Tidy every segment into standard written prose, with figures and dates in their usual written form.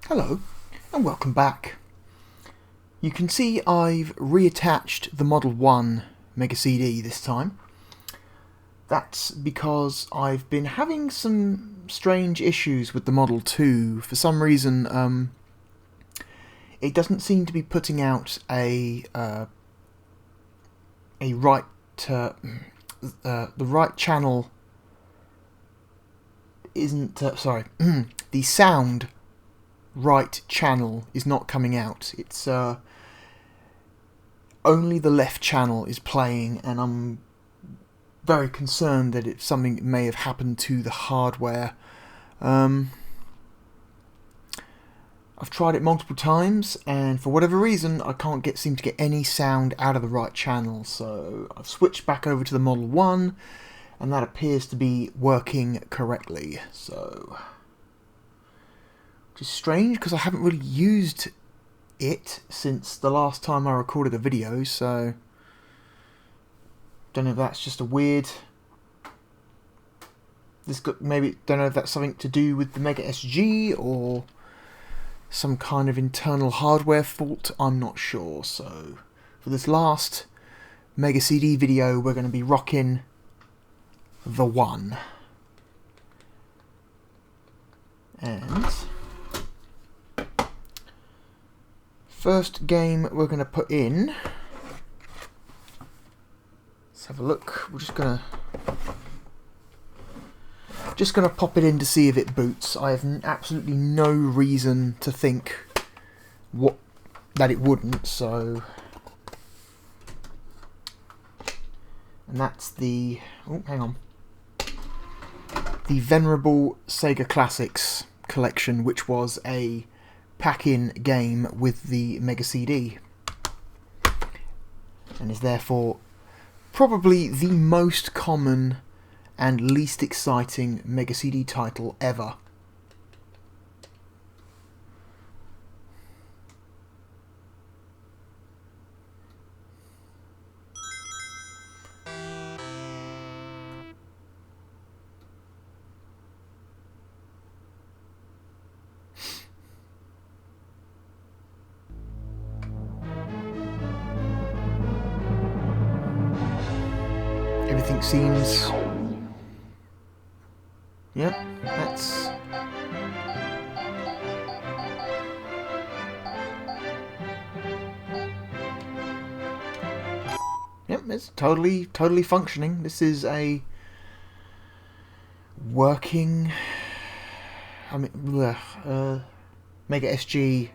Hello and welcome back. You can see I've reattached the Model 1 Mega CD this time. That's because I've been having some strange issues with the Model 2. For some reason, it doesn't seem to be putting out the right channel isn't the sound right channel is not coming out. It's only the left channel is playing, and I'm very concerned that something may have happened to the hardware. I've tried it multiple times, and for whatever reason I can't seem to get any sound out of the right channel, so I've switched back over to the Model 1 and that appears to be working correctly. So, which is strange because I haven't really used it since the last time I recorded a video, so don't know if that's just a weird. Maybe don't know if that's something to do with the Mega SG or some kind of internal hardware fault. I'm not sure. So for this last Mega CD video, we're going to be rocking the 1. And first game we're going to put in, let's have a look. We're just going to pop it in to see if it boots. I have absolutely no reason to think that it wouldn't, so. And that's the, the venerable Sega Classics collection, which was a pack-in game with the Mega CD, and is therefore probably the most common and least exciting Mega CD title ever. Everything seems... Yep, that's... Yep, it's totally functioning. This is a working... Mega SG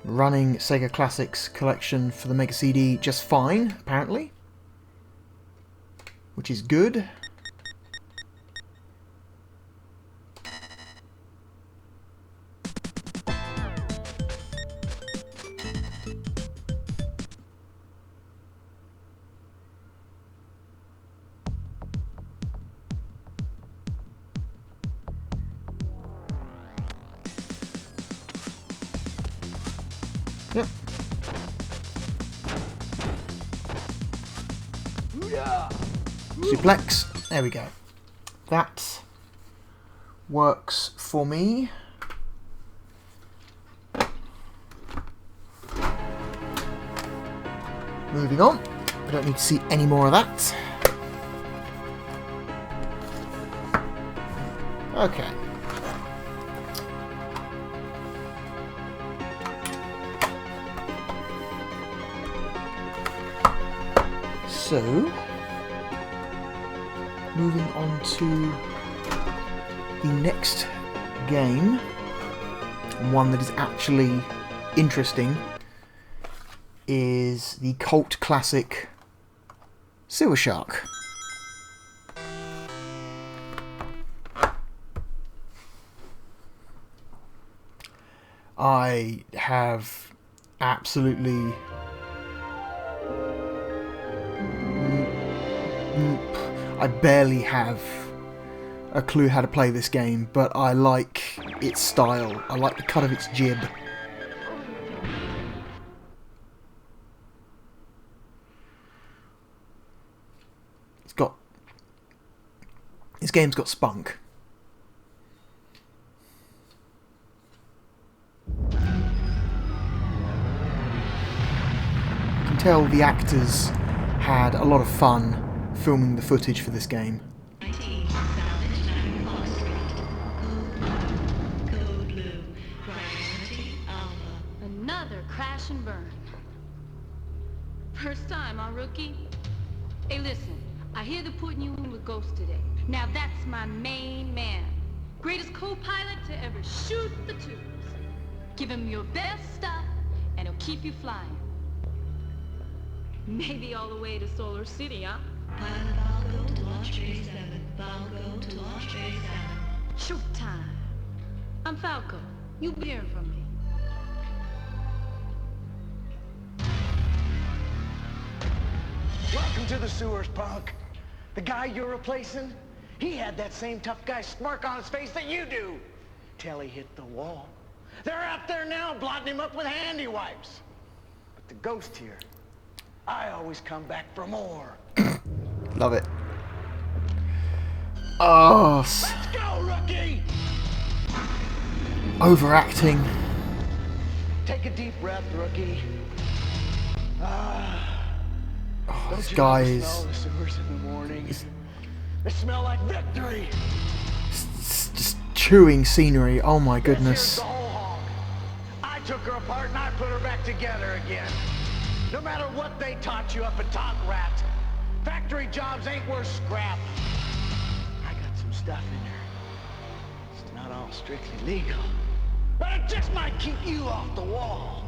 running Sega Classics collection for the Mega CD just fine, apparently. Which is good. Yep. Suplex. There we go. That works for me. Moving on. I don't need to see any more of that. Okay. So, moving on to the next game, one that is actually interesting, is the cult classic Sewer Shark. I have absolutely... I barely have a clue how to play this game, but I like its style. I like the cut of its jib. This game's got spunk. tell the actors had a lot of fun filming the footage for this game. Another crash and burn. First time, huh, rookie? Hey, listen, I hear they're putting you in with Ghost today. Now that's my main man. Greatest co-pilot to ever shoot the tubes. Give him your best stuff, and he'll keep you flying. Maybe all the way to Solar City, huh? Pilot Valgo to launch Tray 7. Valgo to launch Tray 7. Shoot time. I'm Falco. You'll be hearing from me. Welcome to the sewers, punk. The guy you're replacing, he had that same tough guy smirk on his face that you do, till he hit the wall. They're out there now blotting him up with handy wipes. But the ghost here, I always come back for more. Love it. Oh, Let's go, rookie! overacting. Take a deep breath, rookie. Oh, this guy is Smell the sewers in the morning. They smell like victory. just chewing scenery. Oh my goodness. This here's the whole hog. I took her apart and I put her back together again. No matter what they taught you up at Top Rat, factory jobs ain't worth scrap. I got some stuff in her. It's not all strictly legal, but it just might keep you off the wall.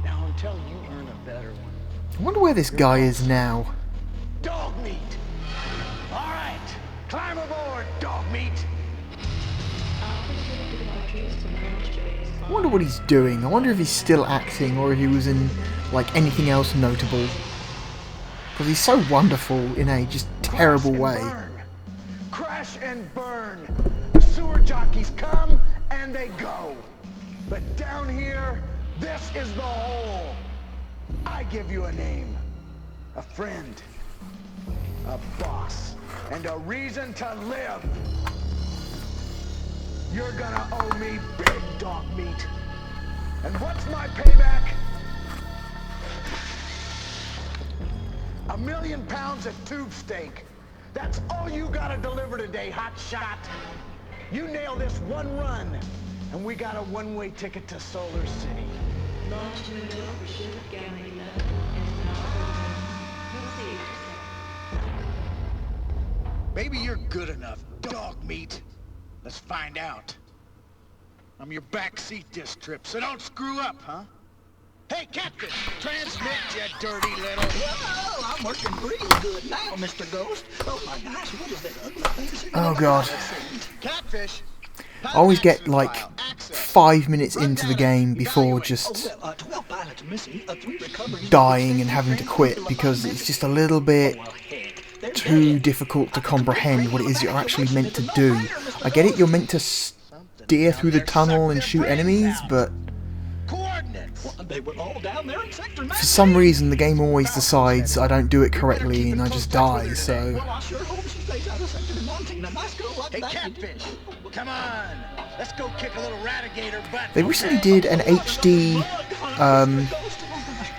Now until you earn a better one. I wonder where this guy is now. Dog meat. All right, climb aboard, dog meat. I wonder what he's doing. I wonder if he's still acting or if he was in like anything else notable. Because he's so wonderful in a just terrible way. Burn. Crash and burn. The sewer jockeys come and they go. But down here, this is the hole. I give you a name, a friend, a boss, and a reason to live. You're gonna owe me big dog meat. And what's my payback? 1,000,000 pounds of tube steak. That's all you gotta deliver today, hot shot. You nail this one run, and we got a one-way ticket to Solar City. Launch window for ship Galley 11 is now open. Proceed. Maybe you're good enough, dog meat. Let's find out. I'm your backseat this trip, so don't screw up, huh? Hey, Captain! Transmit, you dirty little... Whoa, I'm working real good now, Mr. Ghost. Oh my gosh, what is that ugly thing? Oh god. Catfish! I always get like 5 minutes into the game before just 12 pilots missing, 3 recoveries. dying and having to quit because it's just a little bit too difficult to comprehend what it is you're actually meant to do. I get it, you're meant to steer through the tunnel and shoot enemies, but They were all down there in Sector 9. for some reason the game always decides I don't do it correctly and I just die, so... Well, I sure hope she stays out of Sector 19. A nice girl like Hey, that. Catfish! Come on! Let's go kick a little ratigator butt. They recently did an HD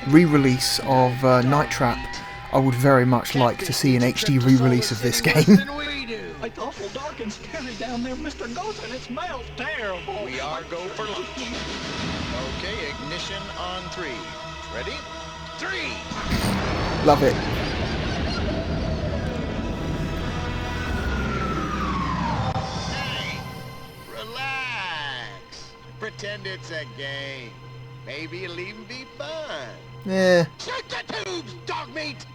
re-release of Night Trap. I would very much like to see an HD re-release of this game. It's awful dark and scary down there, Mr. Ghost, and it smells terrible. We are go for launch. Okay, ignition on 3. Ready? 3! Love it. Hey, relax. Pretend it's a game. Maybe it'll even be fun. Yeah. Shoot the tubes, dog meat!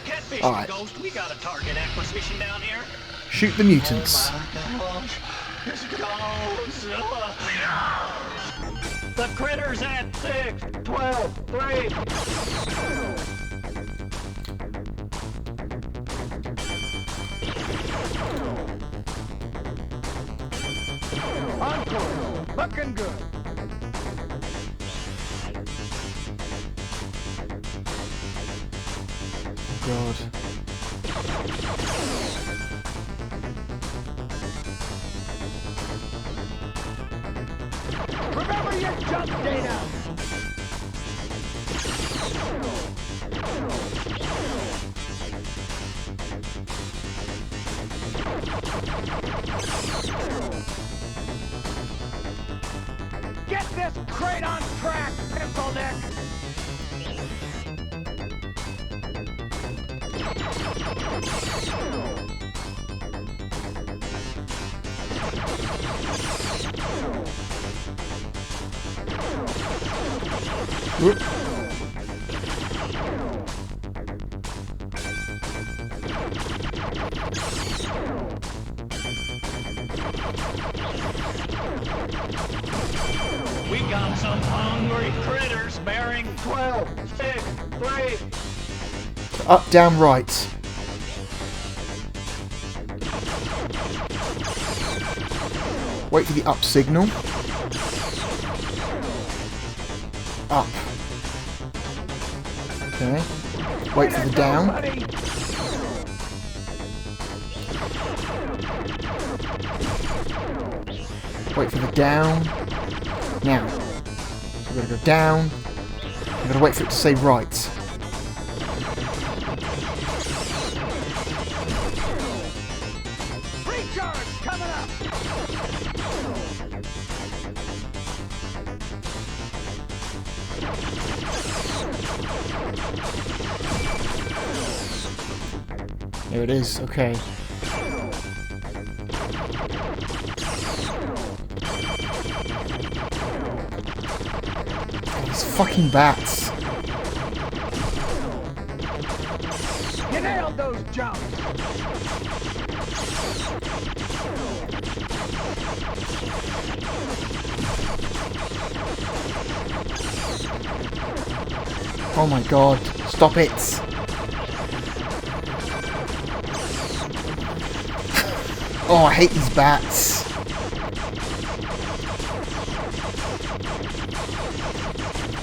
Catfish, All right. Ghost, we got a target acquisition down here. Shoot the mutants. This goes. The critter's at 6, 12, 3. Encore! Looking good! God. Remember your jump data! Get this crate on track, pimple neck! Whoop. We got some hungry critters bearing 12, 6, 3. Up, down, right. Wait for the up signal. Up. Okay. Wait for the down. Wait for the down. Now. So we're going to go down. I'm going to wait for it to say right. Recharge coming up! There it is. Okay. These fucking bats. You nailed those jumps! Oh my god. Stop it. Oh, I hate these bats.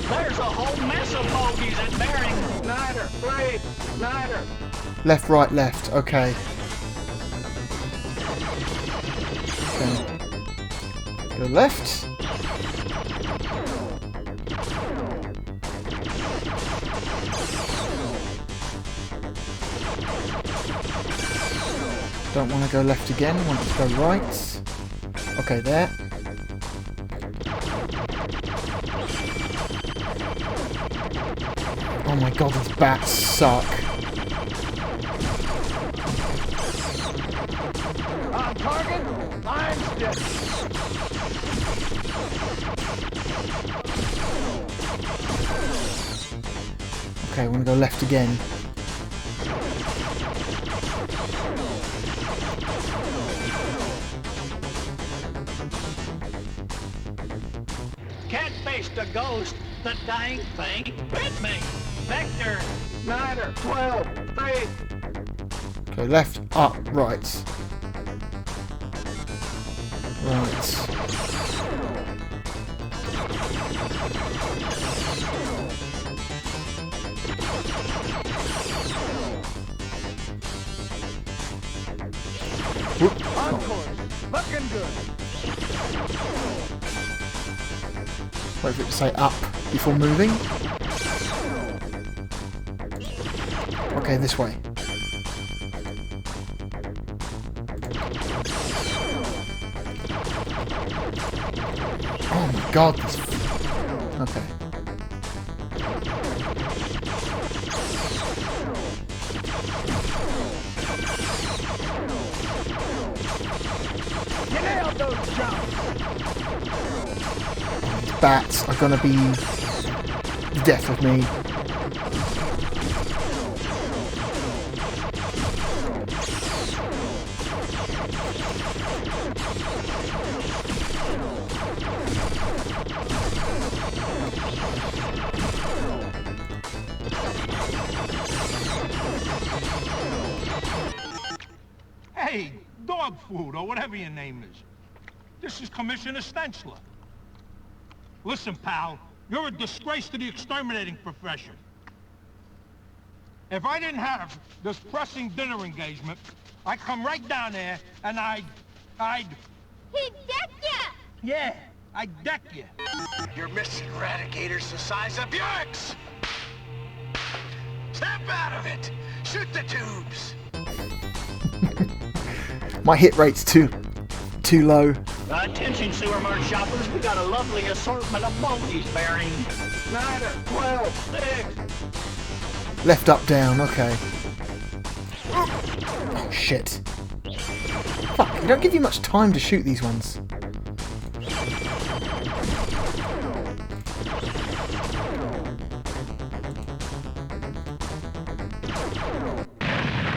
There's a whole mess of bogies at bearing. Snyder, 3, Snyder. Left, right, left. Okay. Okay. Go left. Don't want to go left again, want to go right. Okay, there. Oh my god, these bats suck. On target, I'm still. Okay, I want to go left again. Catfish the ghost, the dang thing bit me. Vector, Snyder, 12, 3. Okay, left, up, right. Right. Whoop. On course, looking good. Wait for it to say up before moving. Okay, this way. Oh my god, this... Okay. You nailed those jumps! Bats are gonna be the death of me. Hey, dog food, or whatever your name is. This is Commissioner Stenchler. Listen, pal, you're a disgrace to the exterminating profession. If I didn't have this pressing dinner engagement, I'd come right down there and I'd... He decked ya! Yeah, I'd deck you. You're missing eradigators the size of Yerks! Snap out of it! Shoot the tubes! My hit rate's too low. Attention, sewer mart shoppers. We got a lovely assortment of multis bearing 9 or 12, 6. Left, up, down. Okay. Oh shit! Fuck! They don't give you much time to shoot these ones.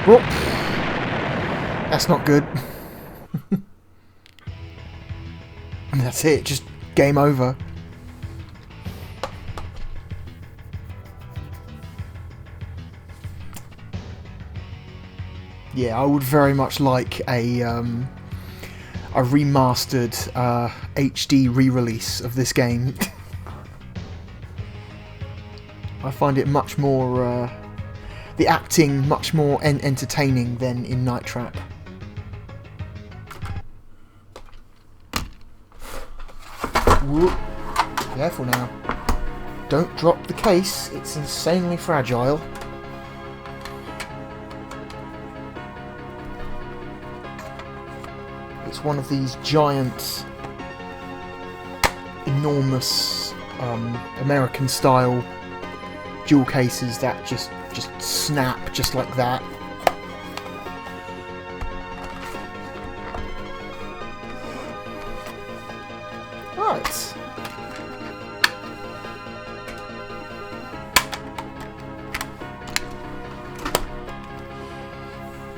Whoop! That's not good. And that's it. Just game over. Yeah, I would very much like a remastered HD re-release of this game. I find it much more, the acting much more entertaining than in Night Trap. Whoop. Careful now. Don't drop the case, it's insanely fragile. It's one of these giant, enormous, American-style jewel cases that just snap just like that. Right.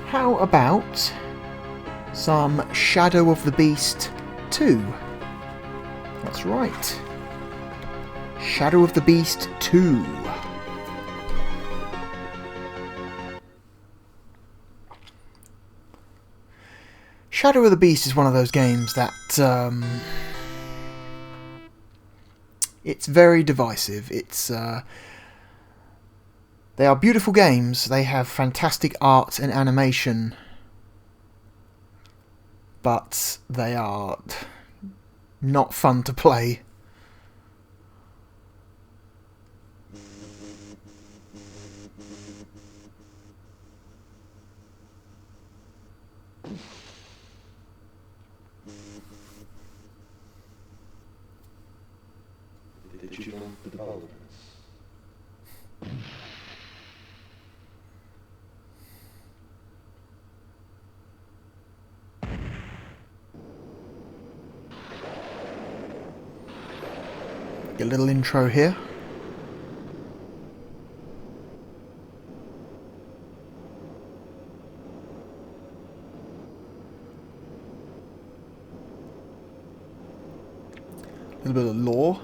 How about some Shadow of the Beast 2? That's right. Shadow of the Beast 2. Shadow of the Beast is one of those games that it's very divisive. It's they are beautiful games. They have fantastic art and animation, but they are not fun to play. Digital developments. A little intro here. A little bit of lore.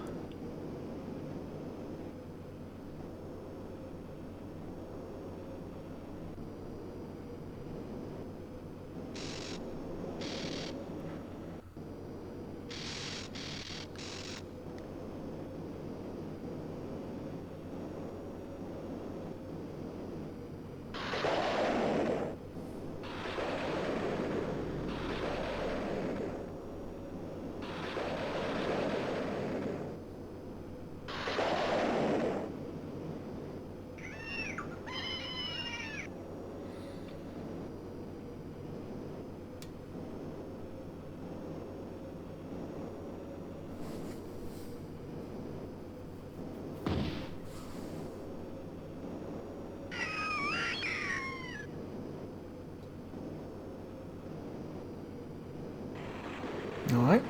All right.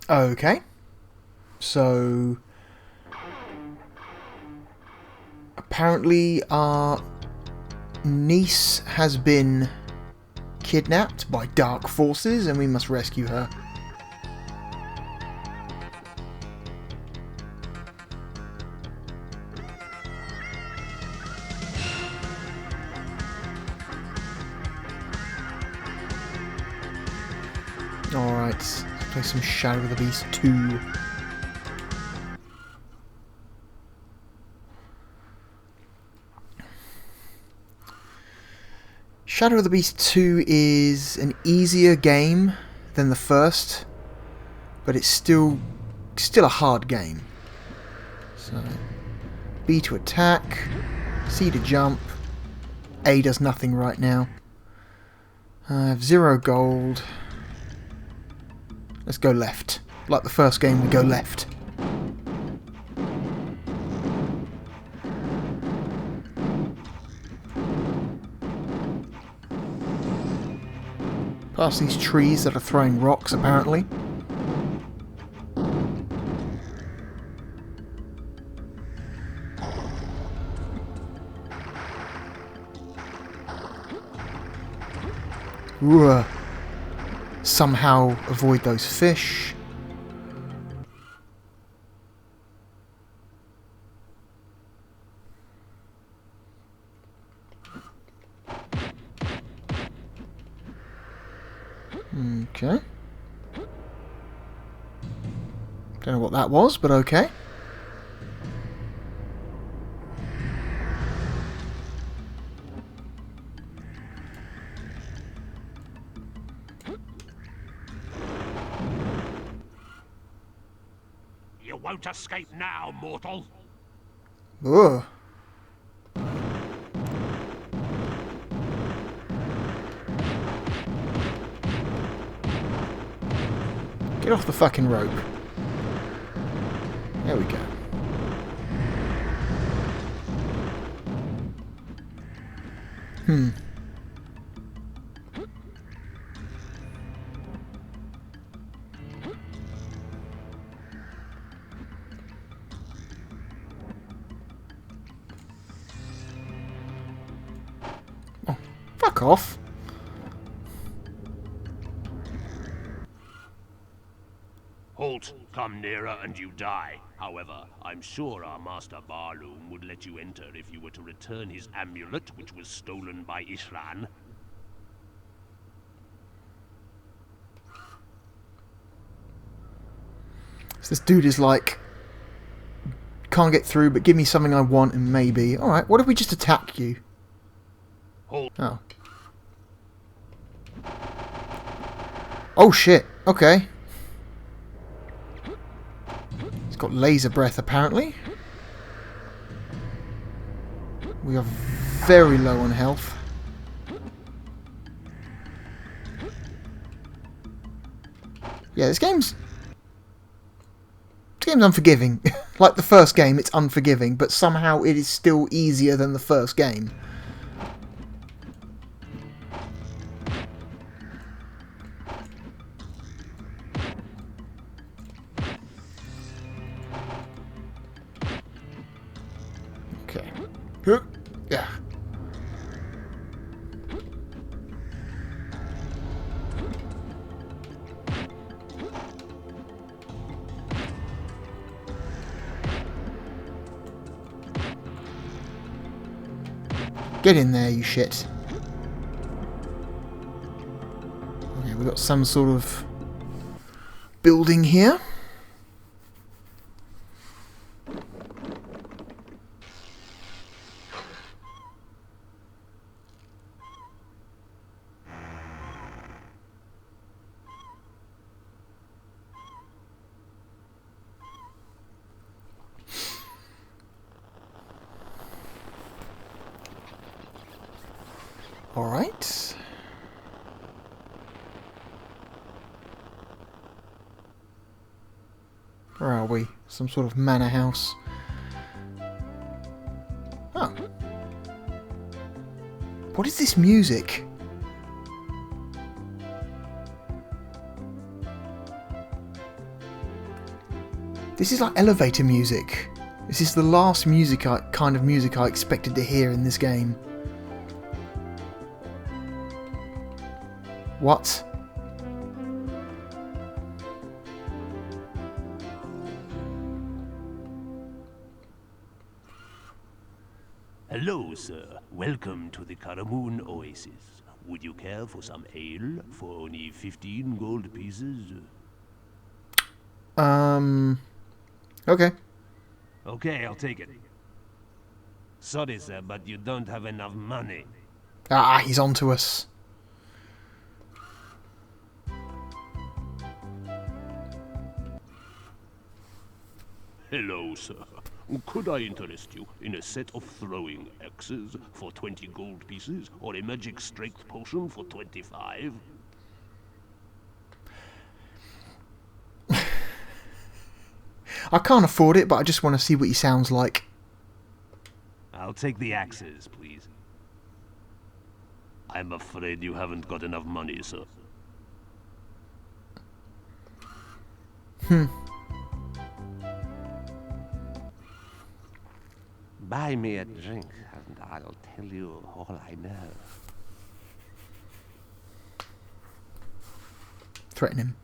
Okay. So apparently our niece has been kidnapped by dark forces and we must rescue her. Alright, let's play some Shadow of the Beast 2. Shadow of the Beast 2 is an easier game than the first, but it's still still a hard game. So, B to attack, C to jump, A does nothing right now. I have 0 gold. Let's go left. Like the first game, we go left. Past these trees that are throwing rocks, apparently. Ooh. Somehow avoid those fish. Okay. Don't know what that was, but okay. You won't escape now, mortal. Ugh. Get off the fucking rope. There we go. Oh, fuck off. Halt, come nearer and you die. However, I'm sure our master Barloom would let you enter if you were to return his amulet, which was stolen by Ishran. So this dude is like, can't get through, but give me something I want and maybe. Alright, what if we just attack you? Halt. Oh. Oh shit, okay. He's got laser breath apparently. We are very low on health. Yeah, this game's unforgiving. Like the first game, it's unforgiving, but somehow it is still easier than the first game. Okay. Yeah. Get in there, you shit. Okay, we've got some sort of building here. Alright. Where are we? Some sort of manor house. Oh. What is this music? This is like elevator music. This is the last kind of music I expected to hear in this game. What? Hello, sir. Welcome to the Karamoon Oasis. Would you care for some ale for only 15 gold pieces? Okay. Okay, I'll take it. Sorry, sir, but you don't have enough money. Ah, he's on to us. Hello, sir. Could I interest you in a set of throwing axes for 20 gold pieces, or a magic strength potion for 25? I can't afford it, but I just want to see what he sounds like. I'll take the axes, please. I'm afraid you haven't got enough money, sir. Buy me a drink, and I'll tell you all I know. Threaten him.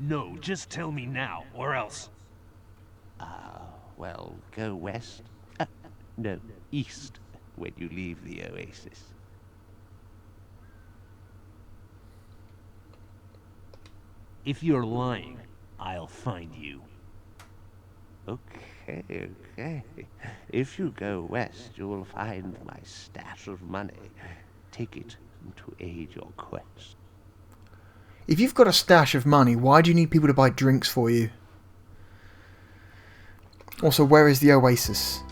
No, just tell me now, or else. Well, go west. No, east, when you leave the oasis. If you're lying, I'll find you. Okay. If you go west, you'll find my stash of money. Take it to aid your quest. If you've got a stash of money, why do you need people to buy drinks for you? Also, where is the oasis?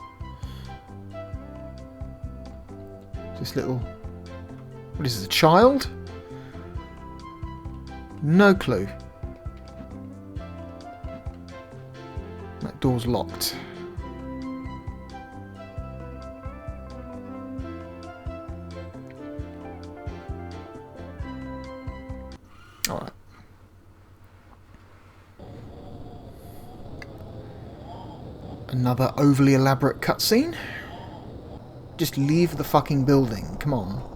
This little... What is this, a child? No clue. That door's locked. Alright. Another overly elaborate cutscene? Just leave the fucking building, come on.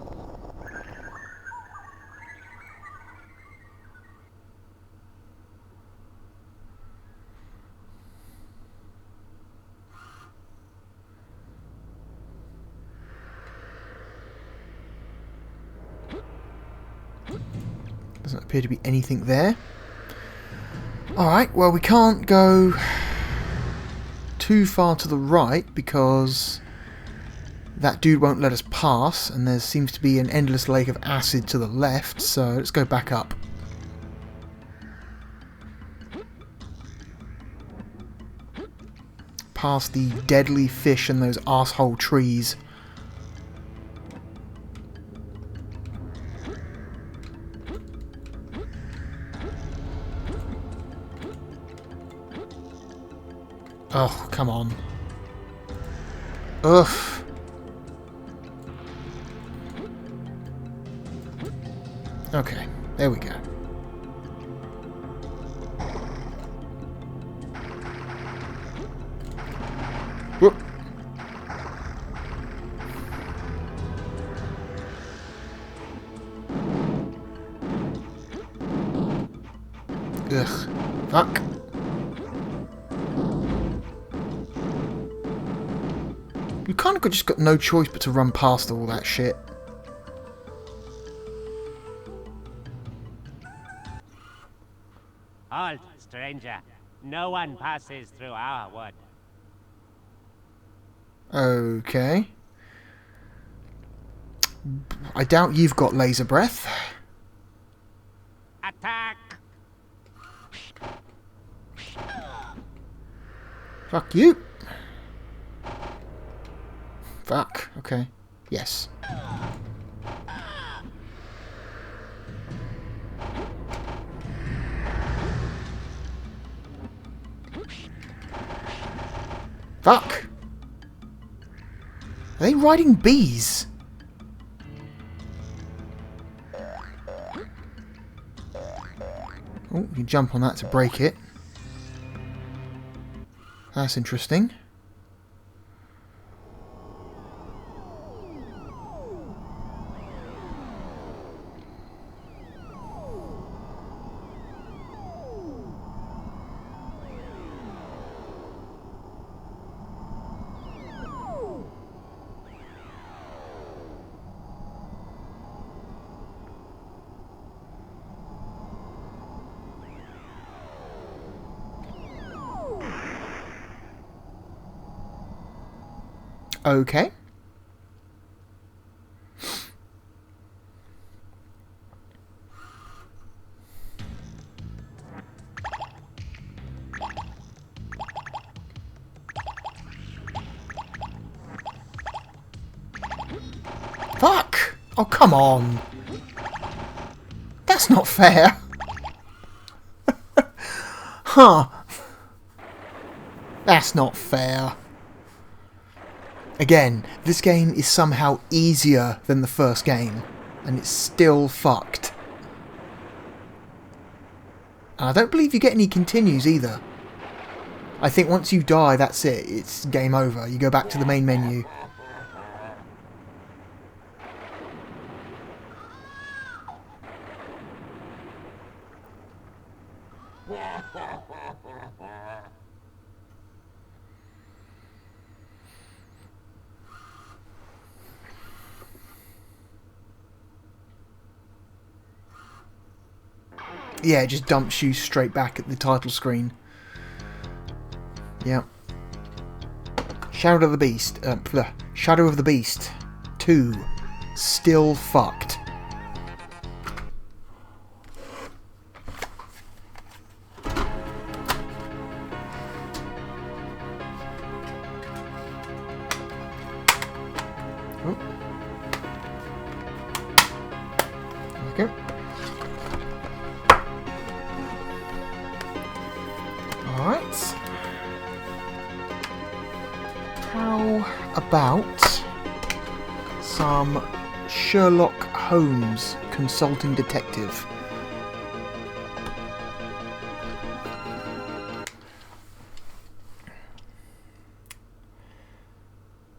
Doesn't appear to be anything there. Alright, well we can't go too far to the right because that dude won't let us pass, and there seems to be an endless lake of acid to the left, so let's go back up. Past the deadly fish and those arsehole trees. Oh, come on. Ugh. Okay, there we go. Whoop. Ugh. Fuck. You kind of just got no choice but to run past all that shit. Halt, stranger. No one passes through our wood. Okay. I doubt you've got laser breath. Attack! Fuck you. Fuck. Okay. Yes. Fuck. Are they riding bees? Oh, you can jump on that to break it. That's interesting. Okay. Oh, come on. That's not fair. Huh. That's not fair. Again, this game is somehow easier than the first game, and it's still fucked. And I don't believe you get any continues either. I think once you die, that's it. It's game over. You go back to the main menu. Yeah, it just dumps you straight back at the title screen. Yeah. Shadow of the Beast. Shadow of the Beast 2. Still fucked. Oh. Okay. Alright. How about some Sherlock Holmes consulting detective?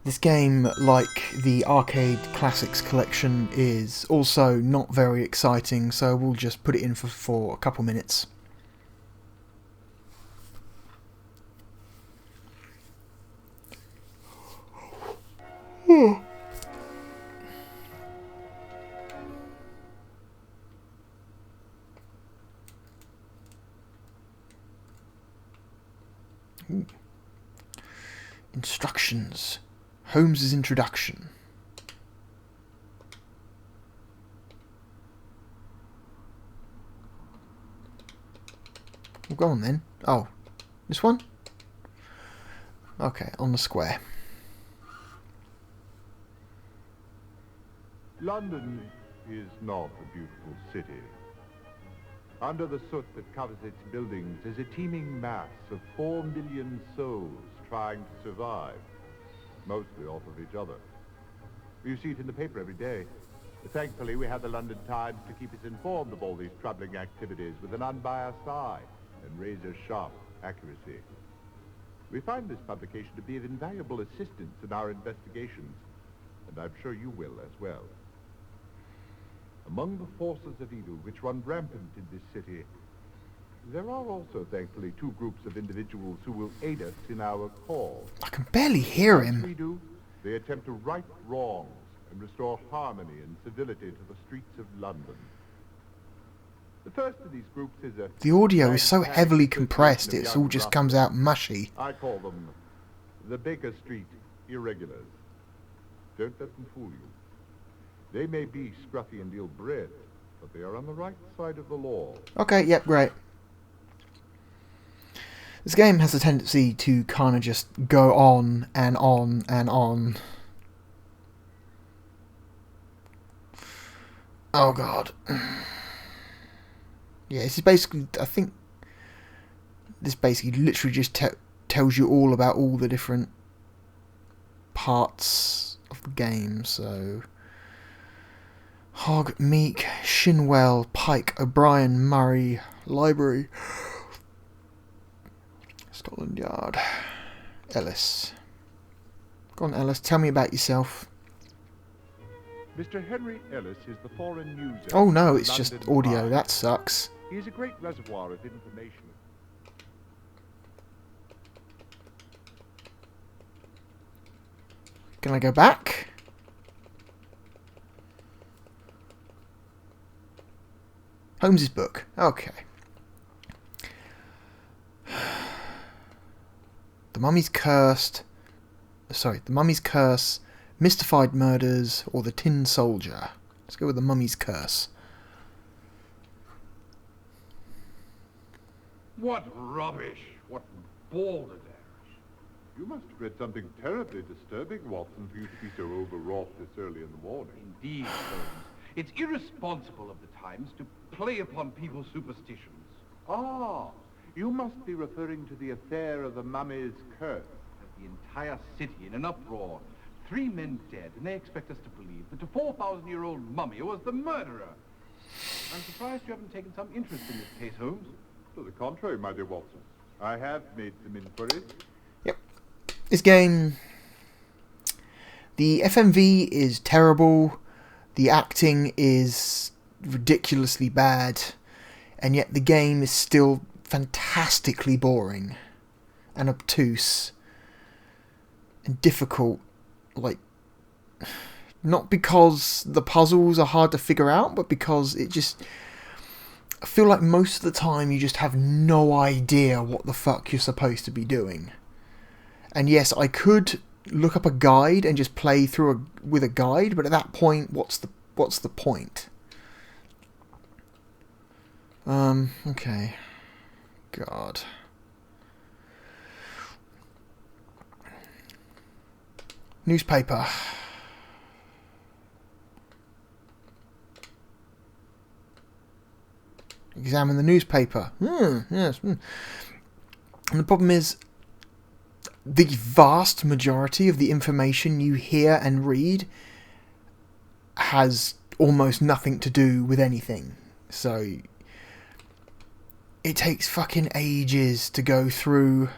This game, like the Arcade Classics collection, is also not very exciting, so we'll just put it in for a couple minutes. Instructions. Holmes's introduction. Well, go on then. Oh, this one? Okay, on the square. London is not a beautiful city. Under the soot that covers its buildings is a teeming mass of 4 million souls trying to survive, mostly off of each other. You see it in the paper every day. Thankfully, we have the London Times to keep us informed of all these troubling activities with an unbiased eye and razor-sharp accuracy. We find this publication to be of invaluable assistance in our investigations, and I'm sure you will as well. Among the forces of evil which run rampant in this city, there are also, thankfully, 2 groups of individuals who will aid us in our cause. I can barely hear As him. we do, they attempt to right wrongs and restore harmony and civility to the streets of London. The first of these groups is a... The audio is so heavily compressed, it all just comes out mushy. I call them the Baker Street Irregulars. Don't let them fool you. They may be scruffy and ill-bred, but they are on the right side of the law. Okay, yep, great. This game has a tendency to kind of just go on and on and on. Oh god. Yeah, this is basically, I think, this basically literally just tells you all about all the different parts of the game, so... Hogg, Meek, Shinwell, Pike, O'Brien, Murray, Library, Scotland Yard, Ellis. Go on, Ellis, tell me about yourself. Mr. Henry Ellis is the foreign news... Oh no, it's just London audio, Times. that sucks. He is a great reservoir of information. Can I go back? Holmes's book. Okay. The Mummy's Cursed. Sorry, The Mummy's Curse, Mystified Murders, or The Tin Soldier. Let's go with The Mummy's Curse. What rubbish! What balderdash! You must have read something terribly disturbing, Watson, for you to be so overwrought this early in the morning. Indeed, Holmes. It's irresponsible of the Times to play upon people's superstitions. Ah, you must be referring to the affair of the mummy's curse. The entire city in an uproar. 3 men dead, and they expect us to believe that the 4,000-year-old mummy was the murderer. I'm surprised you haven't taken some interest in this case, Holmes. To the contrary, my dear Watson. I have made some inquiries. Yep. This game, the FMV is terrible, the acting is ridiculously bad, and yet the game is still fantastically boring and obtuse and difficult. Like, not because the puzzles are hard to figure out, but because it just... I feel like most of the time you just have no idea what the fuck you're supposed to be doing. And yes, I could look up a guide and just play through with a guide, but at that point, what's the point? Okay. God. Newspaper. Examine the newspaper. Yes. And the problem is, the vast majority of the information you hear and read has almost nothing to do with anything. So it takes fucking ages to go through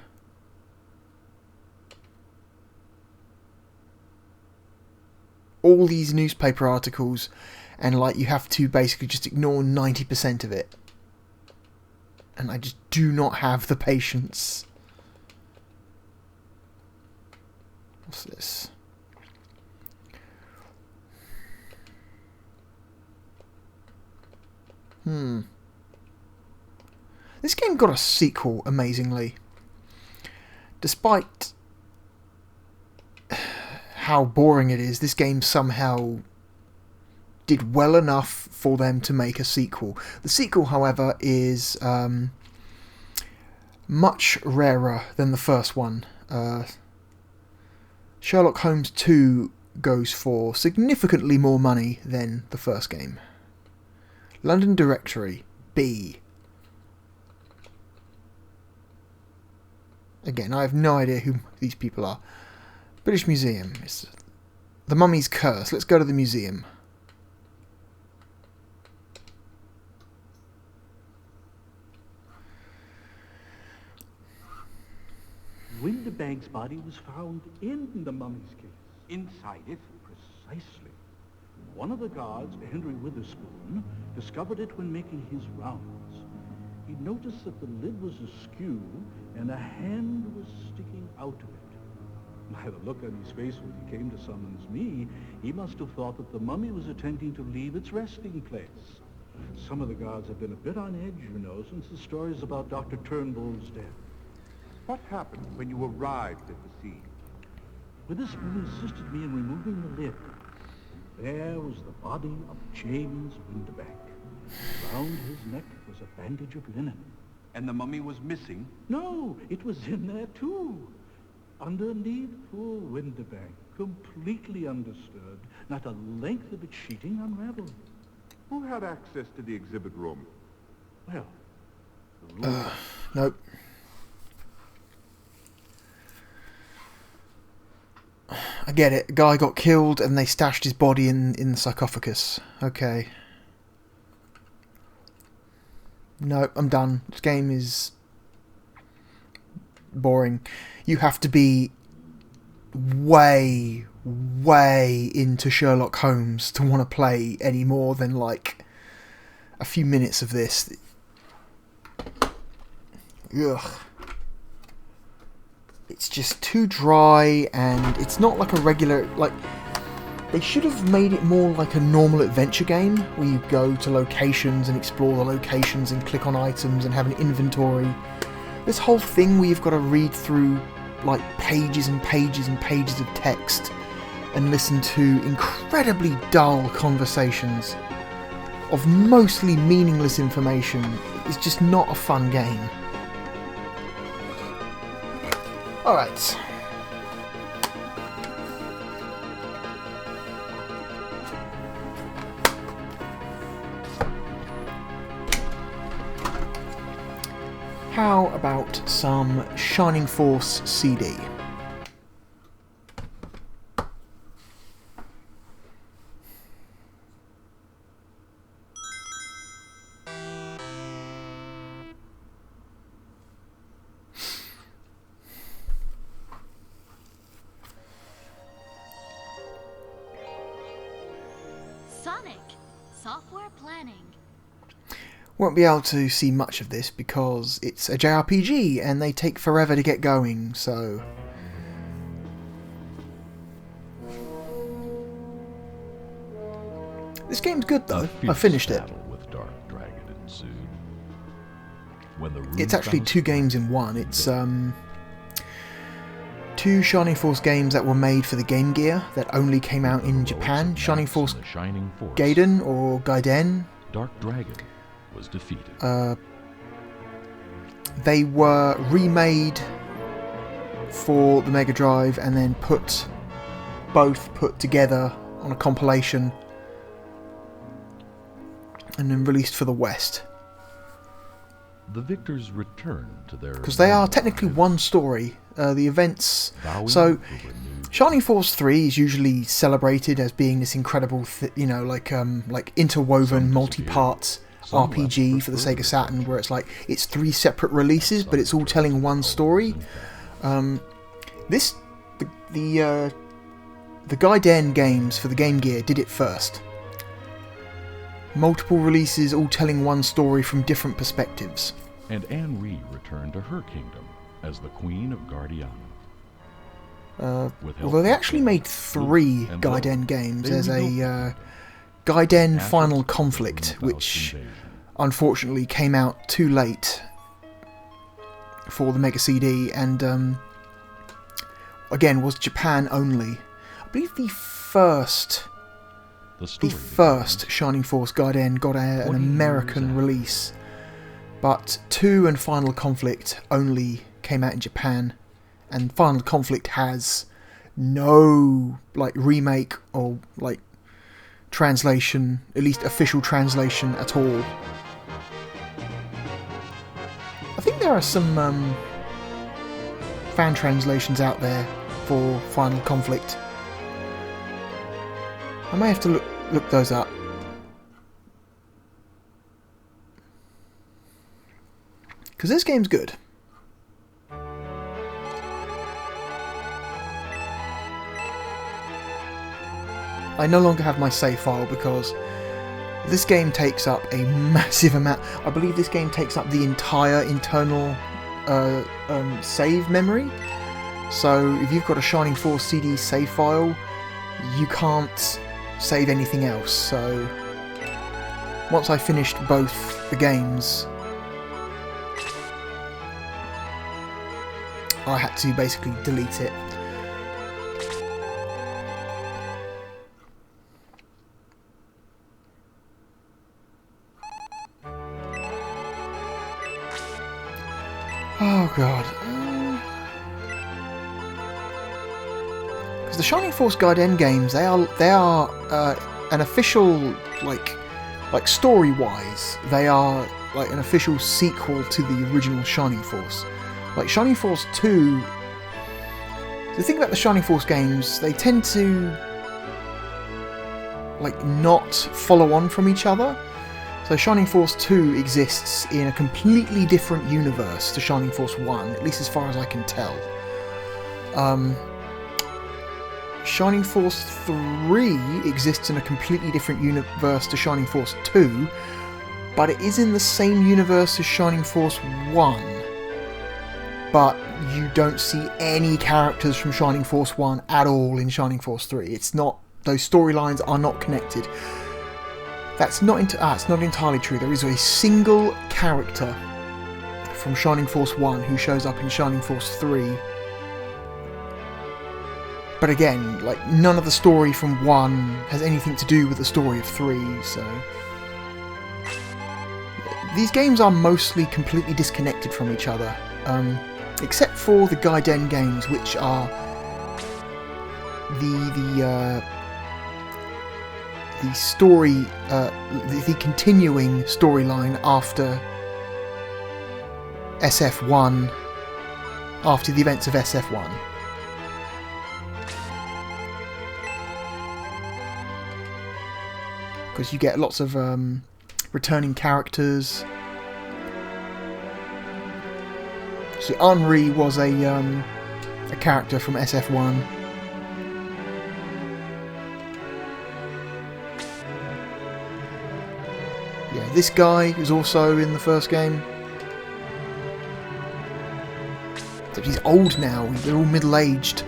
all these newspaper articles, and like you have to basically just ignore 90% of it. And I just do not have the patience. What's this? This game got a sequel, amazingly. Despite how boring it is, this game somehow did well enough for them to make a sequel. The sequel, however, is much rarer than the first one. Sherlock Holmes 2 goes for significantly more money than the first game. London Directory, B. Again, I have no idea who these people are. British Museum. It's the Mummy's Curse. Let's go to the museum. Windibank's body was found in the mummy's case. Inside it? Precisely. One of the guards, Henry Witherspoon, discovered it when making his rounds. He noticed that the lid was askew and a hand was sticking out of it. By the look on his face when he came to summons me, he must have thought that the mummy was attempting to leave its resting place. Some of the guards have been a bit on edge, you know, since the stories about Dr. Turnbull's death. What happened when you arrived at the scene? Witherspoon assisted me in removing the lid. There was the body of James Windibank. Round his neck was a bandage of linen. And the mummy was missing? No, it was in there too. Underneath poor Windibank, completely undisturbed, not a length of its sheeting unraveled. Who had access to the exhibit room? Well, the room... Nope. I get it. A guy got killed and they stashed his body in the sarcophagus. Okay. No, I'm done. This game is boring. You have to be way, way into Sherlock Holmes to want to play any more than like a few minutes of this. Ugh. It's just too dry, and it's not like a regular, like, they should have made it more like a normal adventure game, where you go to locations and explore the locations and click on items and have an inventory. This whole thing where you've got to read through, like, pages and pages and pages of text and listen to incredibly dull conversations of mostly meaningless information is just not a fun game. Alright, how about some Shining Force CD? Sonic, software planning. Won't be able to see much of this because it's a JRPG and they take forever to get going, so... This game's good though. I finished it. With Dark Dragon ensued. When the It's actually 2 games in one. It's 2 Shining Force games that were made for the Game Gear that only came out in Japan. Shining Force Gaiden or Gaiden. Dark Dragon was defeated. They were remade for the Mega Drive and then both put together on a compilation and then released for the West. The victors returned to their... Because they are technically one story. The events... So, Shining Force 3 is usually celebrated as being this incredible, like interwoven, multi-part RPG for the Sega Saturn, where it's like, it's 3 separate releases, but it's all telling one story. The Gaiden games for the Game Gear did it first. Multiple releases all telling one story from different perspectives. And Anne Ree returned to her kingdom as the Queen of Guardiana. Although they actually made 3 Gaiden games. There's a Gaiden Final Conflict, which unfortunately came out too late for the Mega CD, and again was Japan only. I believe the first Shining Force Gaiden got an American release, but 2 and Final Conflict only came out in Japan, and Final Conflict has no remake or translation, at least official translation at all. I think there are some fan translations out there for Final Conflict. I may have to look those up. Because this game's good. I no longer have my save file because this game takes up a massive amount. I believe this game takes up the entire internal save memory. So if you've got a Shining Force CD save file, you can't save anything else. So once I finished both the games, I had to basically delete it. Oh god. Because the Shining Force Gaiden games, they are an official, like story-wise, they are like an official sequel to the original Shining Force. Like Shining Force 2, the thing about the Shining Force games, they tend to not follow on from each other. So Shining Force 2 exists in a completely different universe to Shining Force 1, at least as far as I can tell. Shining Force 3 exists in a completely different universe to Shining Force 2, but it is in the same universe as Shining Force 1. But you don't see any characters from Shining Force 1 at all in Shining Force 3. It's not, those storylines are not connected. That's not it's not entirely true. There is a single character from Shining Force 1 who shows up in Shining Force 3. But again, none of the story from 1 has anything to do with the story of 3, so... These games are mostly completely disconnected from each other, except for the Gaiden games, which are the story, the continuing storyline after SF1 after the events of SF1. Because you get lots of returning characters. So Henri was a character from SF1. Yeah, this guy is also in the first game. Except he's old now, they're all middle-aged.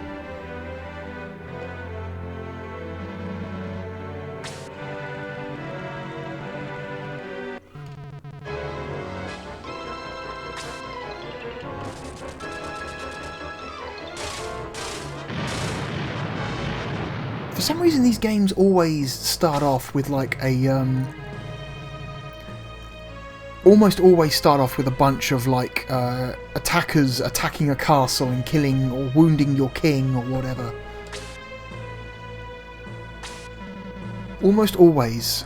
For some reason these games always start off with like a almost always start off with a bunch of like attackers attacking a castle and killing or wounding your king or whatever. Almost always.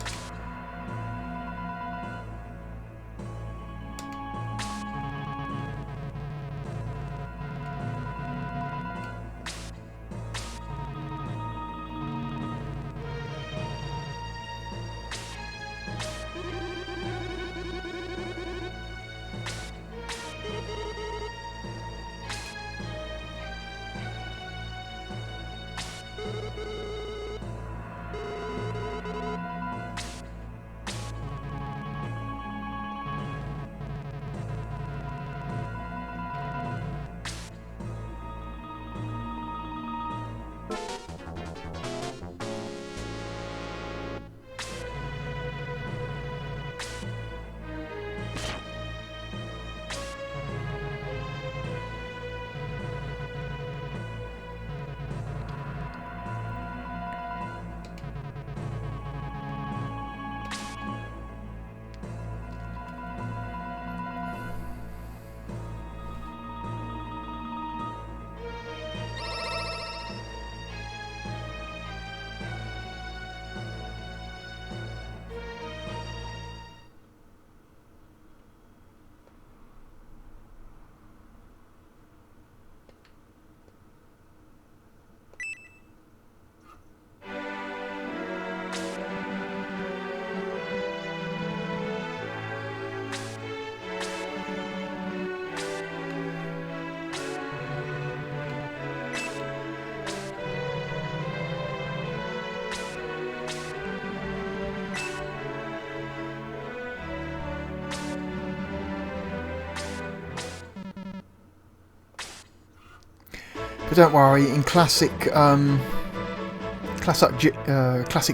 But don't worry, in classic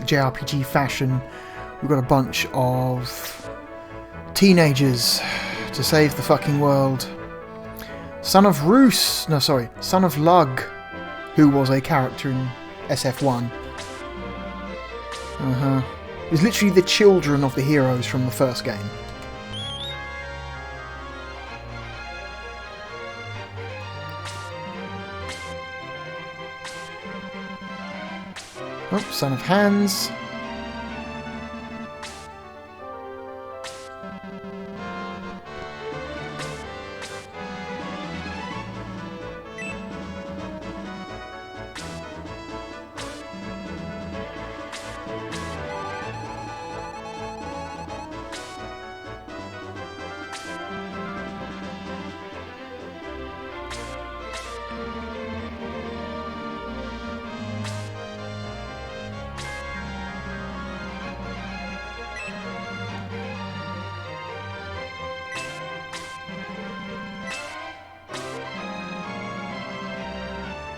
JRPG fashion, we've got a bunch of teenagers to save the fucking world. Son of Lug, who was a character in SF1. It's literally the children of the heroes from the first game. Oh, Son of Hans.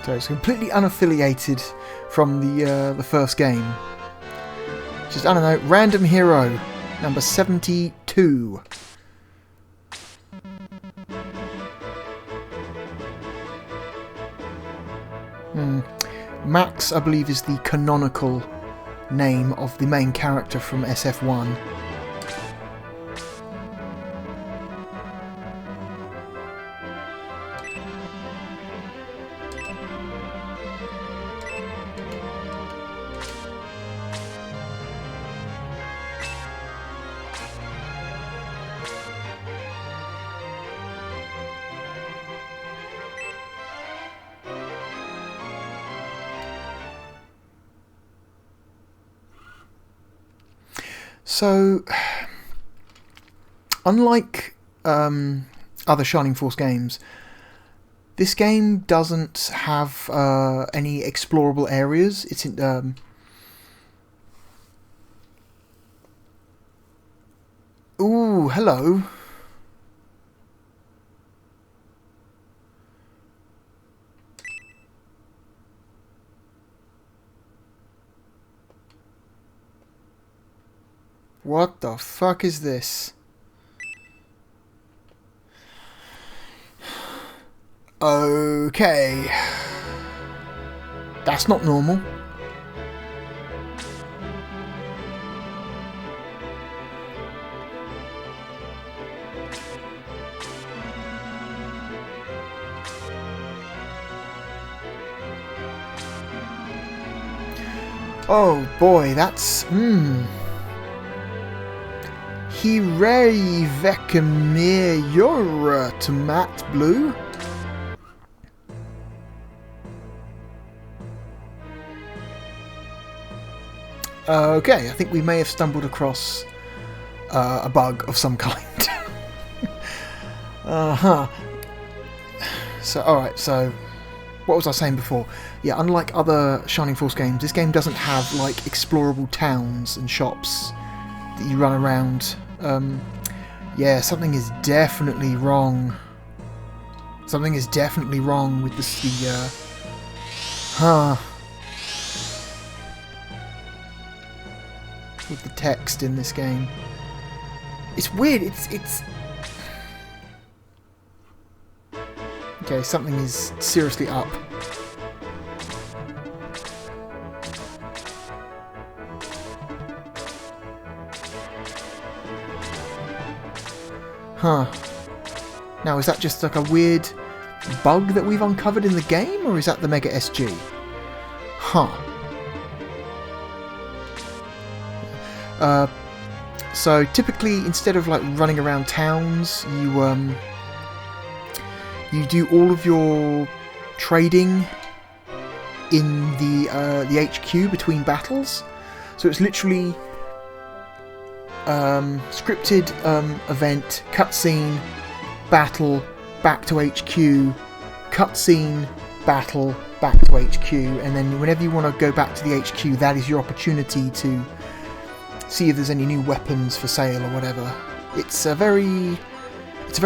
So it's completely unaffiliated from the first game. Just, I don't know, random hero, number 72. Max, I believe, is the canonical name of the main character from SF1. So, unlike other Shining Force games, this game doesn't have any explorable areas. It's in... Ooh, hello. What the fuck is this? Okay. That's not normal. Oh boy, that's... Hirei Vekemir Yura Tomat Blue. Okay, I think we may have stumbled across a bug of some kind. So, alright, so... What was I saying before? Yeah, unlike other Shining Force games, this game doesn't have, like, explorable towns and shops that you run around. Yeah, something is definitely wrong. Something is definitely wrong with with the text in this game. It's weird, it's... Okay, something is seriously up. Huh. Now, is that just like a weird bug that we've uncovered in the game, or is that the Mega SG? Huh. So typically, instead of like running around towns, you do all of your trading in the HQ between battles. So it's literally scripted event, cutscene, battle, back to HQ, cutscene, battle, back to HQ, and then whenever you want to go back to the HQ, that is your opportunity to see if there's any new weapons for sale or whatever. It's a very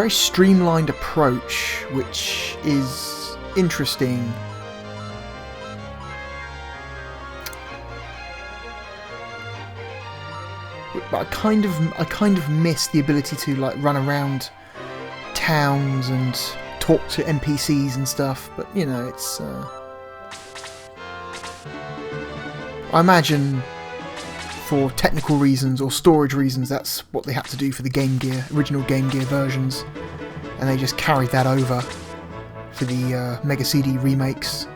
streamlined approach, which is interesting. But I kind of miss the ability to like run around towns and talk to NPCs and stuff. But you know, it's I imagine for technical reasons or storage reasons, that's what they had to do for the original Game Gear versions, and they just carried that over for the Mega CD remakes.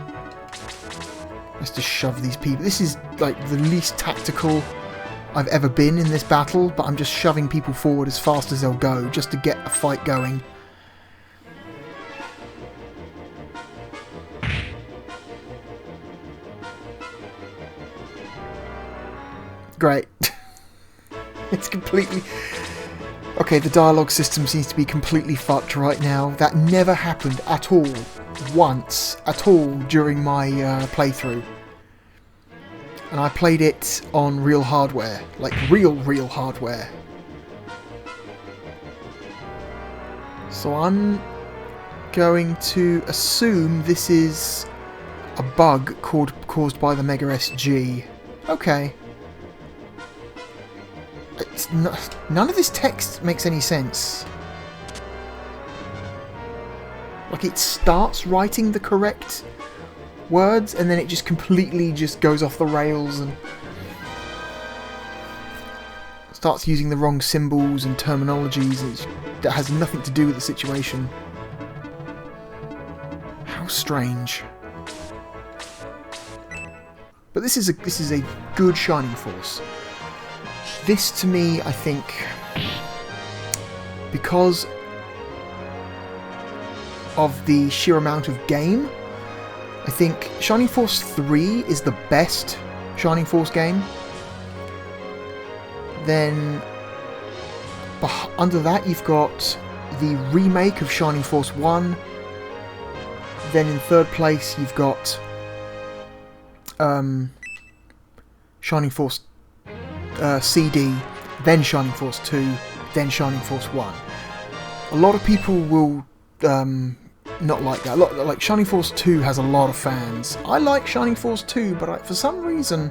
Let's just shove these people. This is like the least tactical I've ever been in this battle, but I'm just shoving people forward as fast as they'll go just to get a fight going. Great. It's completely... Okay, the dialogue system seems to be completely fucked right now. That never happened at all, once, at all, during my playthrough. And I played it on real hardware. Like, real hardware. So I'm going to assume this is a bug caused by the Mega SG. Okay. None of this text makes any sense. Like, it starts writing the correct words and then it just completely just goes off the rails and starts using the wrong symbols and terminologies that has nothing to do with the situation. How strange. But this is a good Shining Force. This, to me, I think, because of the sheer amount of game, I think Shining Force 3 is the best Shining Force game. Then under that you've got the remake of Shining Force 1. Then in third place you've got Shining Force CD, then Shining Force 2, then Shining Force 1. A lot of people will not like that. Like Shining Force 2 has a lot of fans. I like Shining Force 2, but for some reason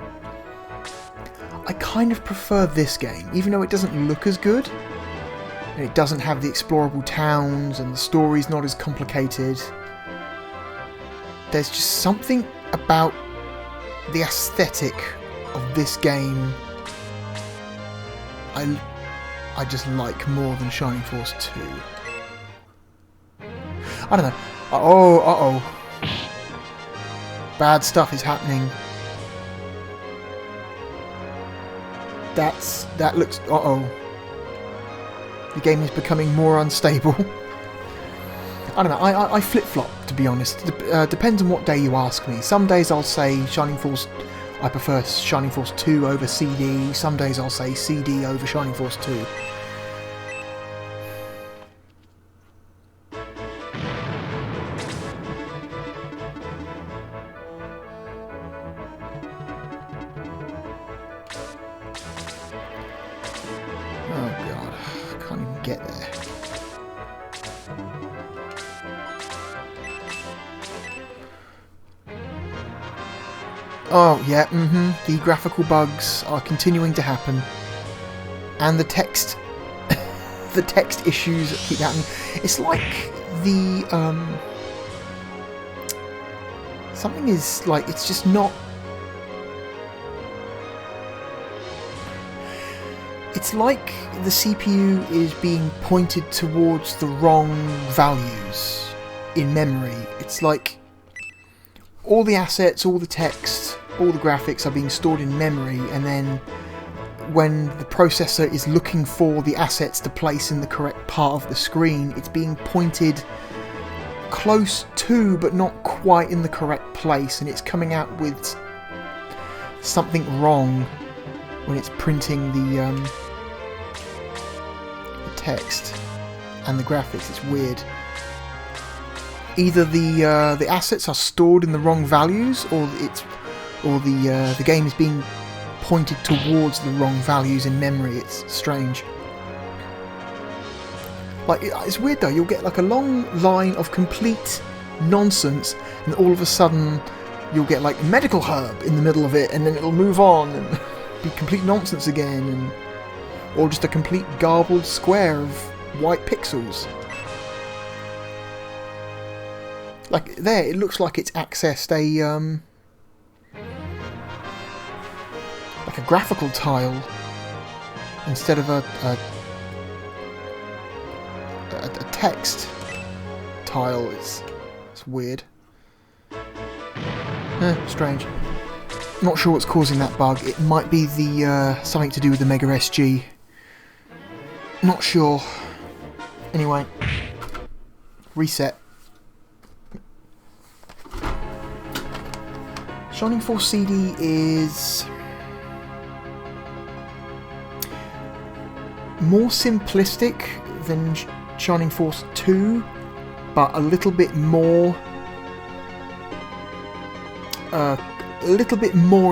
I kind of prefer this game, even though it doesn't look as good. And it doesn't have the explorable towns, and the story's not as complicated. There's just something about the aesthetic of this game I just like more than Shining Force 2. I don't know. Uh-oh. Bad stuff is happening. That looks... Uh-oh. The game is becoming more unstable. I don't know. I flip-flop, to be honest. Depends on what day you ask me. Some days I'll say Shining Force... I prefer Shining Force 2 over CD. Some days I'll say CD over Shining Force 2. Oh, yeah, the graphical bugs are continuing to happen. And the text... the text issues keep happening. It's like the... something is, like, it's just not... It's like the CPU is being pointed towards the wrong values in memory. It's like all the assets, all the text, all the graphics are being stored in memory, and then when the processor is looking for the assets to place in the correct part of the screen, it's being pointed close to but not quite in the correct place, and it's coming out with something wrong when it's printing the text and the graphics. It's weird. Either the assets are stored in the wrong values, or the game is being pointed towards the wrong values in memory. It's strange. Like, it's weird though. You'll get like a long line of complete nonsense, and all of a sudden you'll get like medical herb in the middle of it, and then it'll move on and be complete nonsense again, or just a complete garbled square of white pixels. Like there, it looks like it's accessed a like a graphical tile instead of a text tile. It's weird. Strange. Not sure what's causing that bug. It might be the something to do with the Mega SG. Not sure. Anyway, reset. Shining Force CD is more simplistic than Shining Force 2, but a little bit more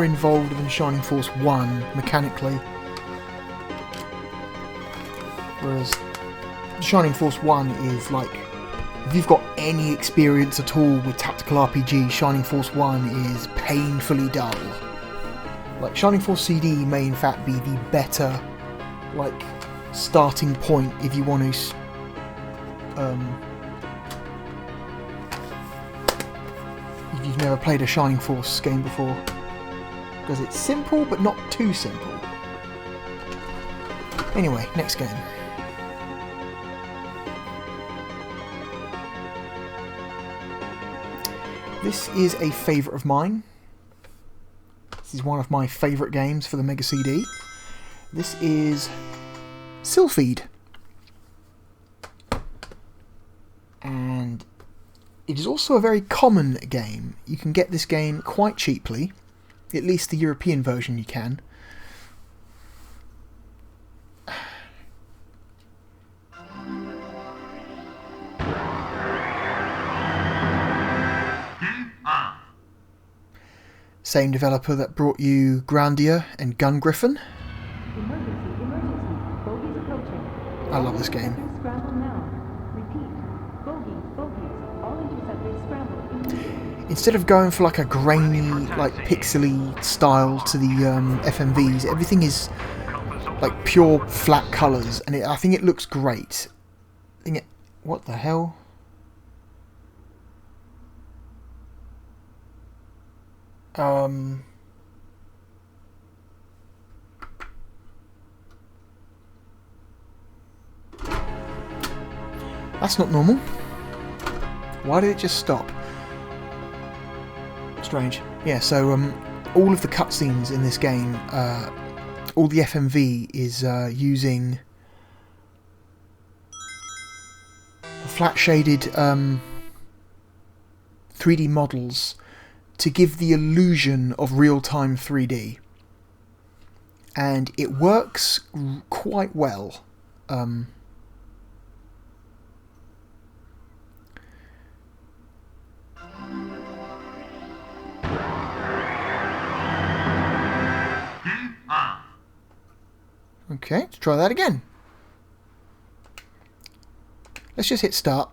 involved than Shining Force 1 mechanically. Whereas Shining Force 1 is like, if you've got any experience at all with tactical RPG, Shining Force 1 is painfully dull. Like, Shining Force CD may in fact be the better, like, starting point if you want to if you've never played a Shining Force game before, because it's simple but not too simple. Anyway, next game. This is a favourite of mine. This is one of my favourite games for the Mega CD. This is Sylphied. And it is also a very common game. You can get this game quite cheaply. At least the European version you can. Same developer that brought you Grandia and Gun Griffin. Emergency, emergency. Bogies approaching. I love this game. Interceptors scramble now. Repeat. Bogies, bogies. All interceptors scramble immediately. Instead of going for like a grainy, like pixely style to the FMVs, everything is like pure flat colours, and I think it looks great. What the hell? That's not normal. Why did it just stop? Strange. Yeah, so all of the cutscenes in this game, all the FMV is using flat shaded 3D models to give the illusion of real-time 3D, and it works quite well. Okay, let's try that again. Let's just hit start.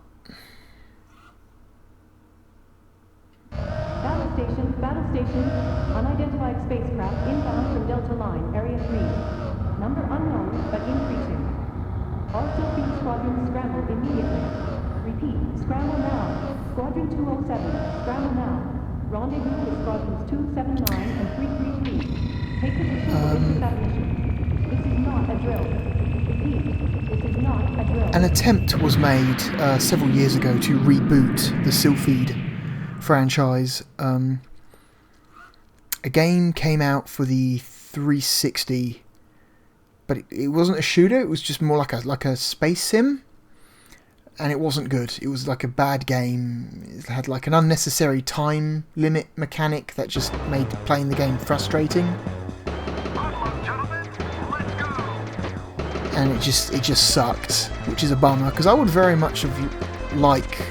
Battle station. Unidentified spacecraft inbound from Delta Line, Area 3. Number unknown, but increasing. All Sylphine squadrons scramble immediately. Repeat, scramble now. Squadron 207, scramble now. Rendezvous with squadrons 279 and 333. Take position for intercept mission. This is not a drill. Repeat, this is not a drill. An attempt was made several years ago to reboot the Sylphide franchise. A game came out for the 360, but it wasn't a shooter. It was just more like a space sim, and it wasn't good. It was like a bad game. It had like an unnecessary time limit mechanic that just made playing the game frustrating. And it just sucked, which is a bummer, because I would very much have like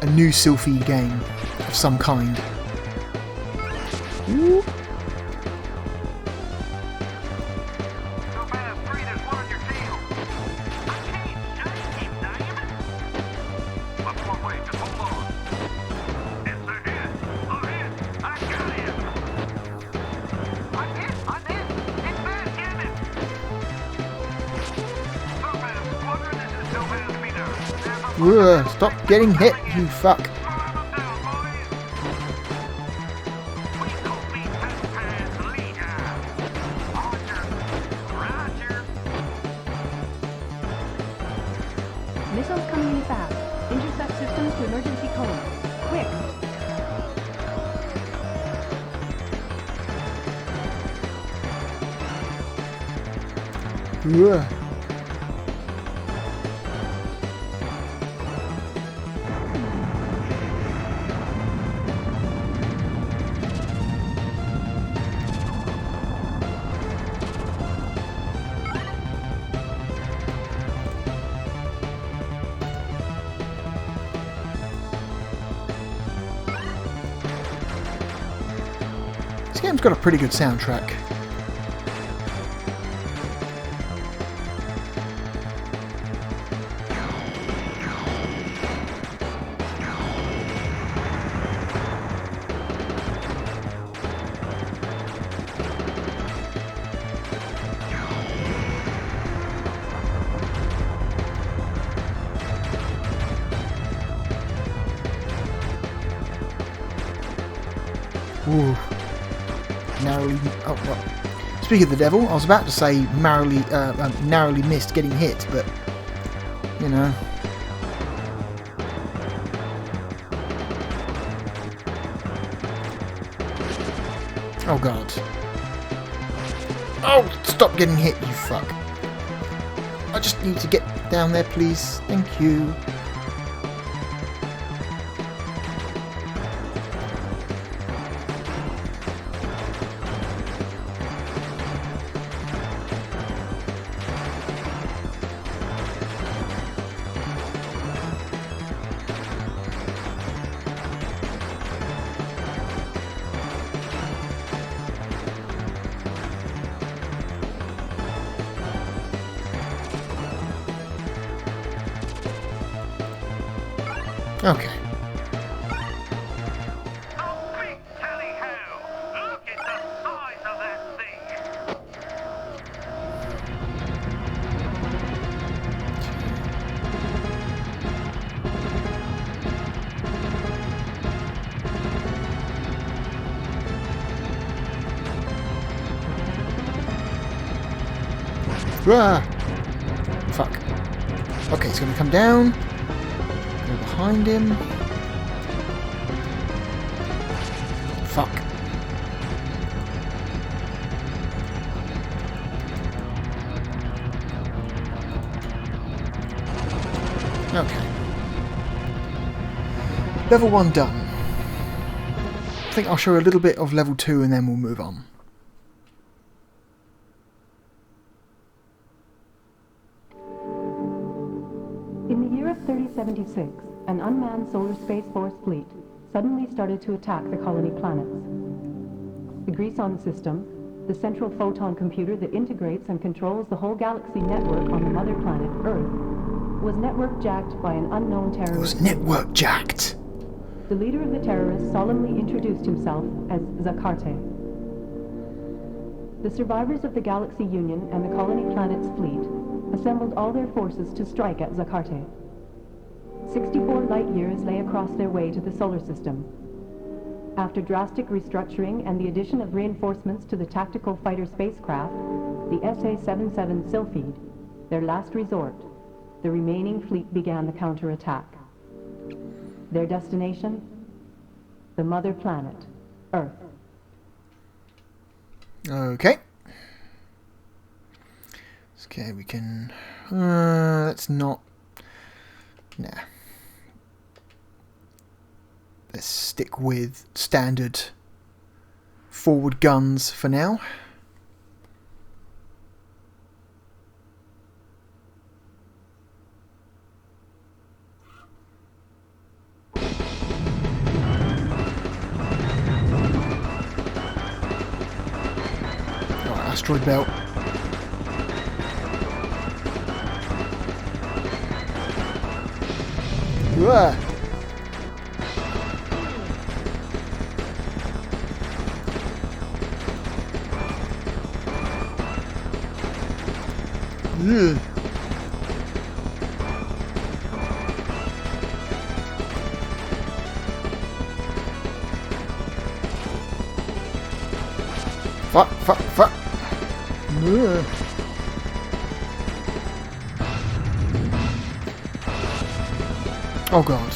a new Sylphide game of some kind. Ooh. Stop getting hit, you fuck. Missiles coming in fast. Intercept systems to emergency code. Quick. This game's got a pretty good soundtrack. Ooh. Well, speaking of the devil, I was about to say narrowly missed getting hit, but you know. Oh god. Oh, stop getting hit, you fuck. I just need to get down there, please. Thank you. Okay. Ah! Fuck. Okay, it's going to come down. Go behind him. Fuck. Okay. Level 1 done. I think I'll show a little bit of level 2 and then we'll move on. In the year of 3076, an unmanned Solar Space Force fleet suddenly started to attack the colony planets. The Greason system, the central photon computer that integrates and controls the whole galaxy network on the mother planet, Earth, was network jacked by an unknown terrorist. It was network jacked. The leader of the terrorists solemnly introduced himself as Zakarte. The survivors of the Galaxy Union and the colony planet's fleet assembled all their forces to strike at Zakarte. 64 light years lay across their way to the solar system. After drastic restructuring and the addition of reinforcements to the tactical fighter spacecraft, the SA-77 Sylphide, their last resort, the remaining fleet began the counterattack. Their destination? The mother planet, Earth. Okay. Okay, we can... let's not... Nah. Let's stick with standard forward guns for now. Alright, asteroid belt. Ugh. Ugh. Fuck, fuck, fuck. Ugh. Oh god.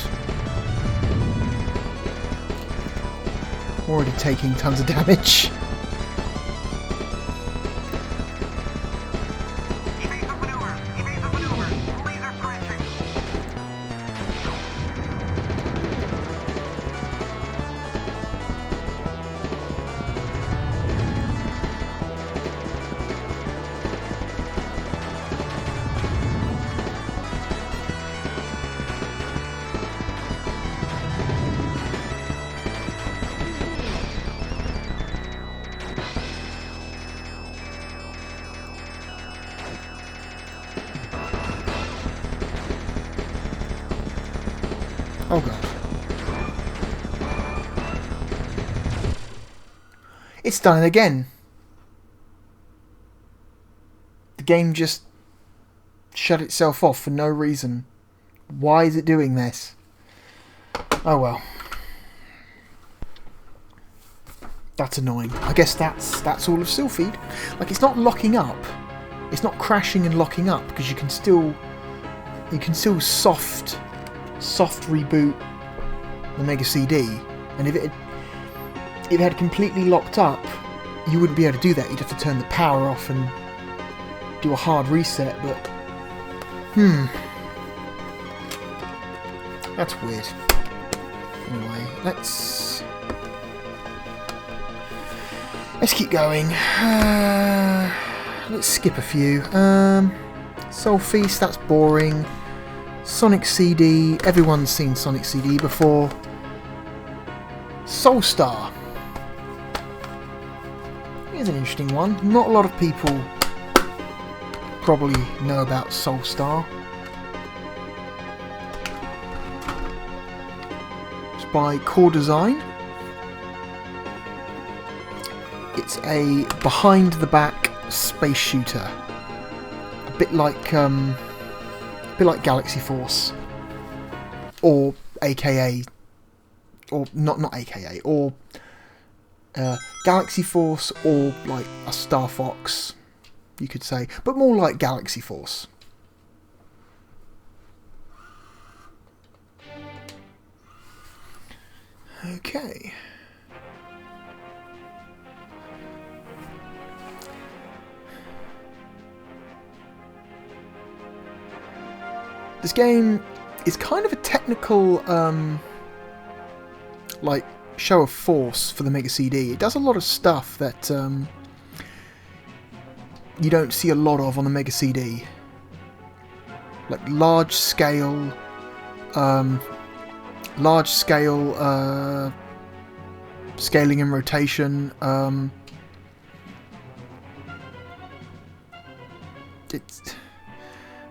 Already taking tons of damage. Oh god. It's done it again. The game just shut itself off for no reason. Why is it doing this? Oh well. That's annoying. I guess that's all of Sylphide. Like, it's not locking up. It's not crashing and locking up because you can still soft reboot the Mega CD, and if it had completely locked up, you wouldn't be able to do that. You'd have to turn the power off and do a hard reset, but that's weird. Anyway, let's keep going. Let's skip a few. Soul Feast, that's boring. Sonic CD, everyone's seen Sonic CD before. Soulstar. Here's an interesting one. Not a lot of people probably know about Soulstar. by Core Design. It's a behind-the-back space shooter, a bit like Galaxy Force, or AKA, or not AKA, or Galaxy Force, or like a Star Fox, you could say, but more like Galaxy Force. Okay. This game is kind of a technical, like, show of force for the Mega CD. It does a lot of stuff that you don't see a lot of on the Mega CD, like large scale scaling and rotation.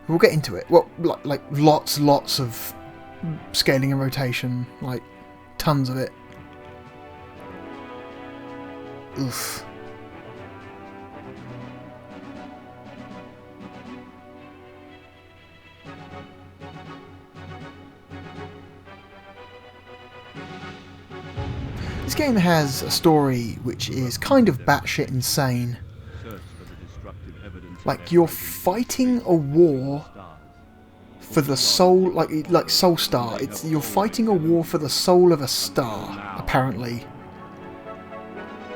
We'll get into it. Well, like lots of scaling and rotation, like tons of it. Oof. This game has a story which is kind of batshit insane. Like, you're fighting a war for the soul, like Soul Star. You're fighting a war for the soul of a star, apparently.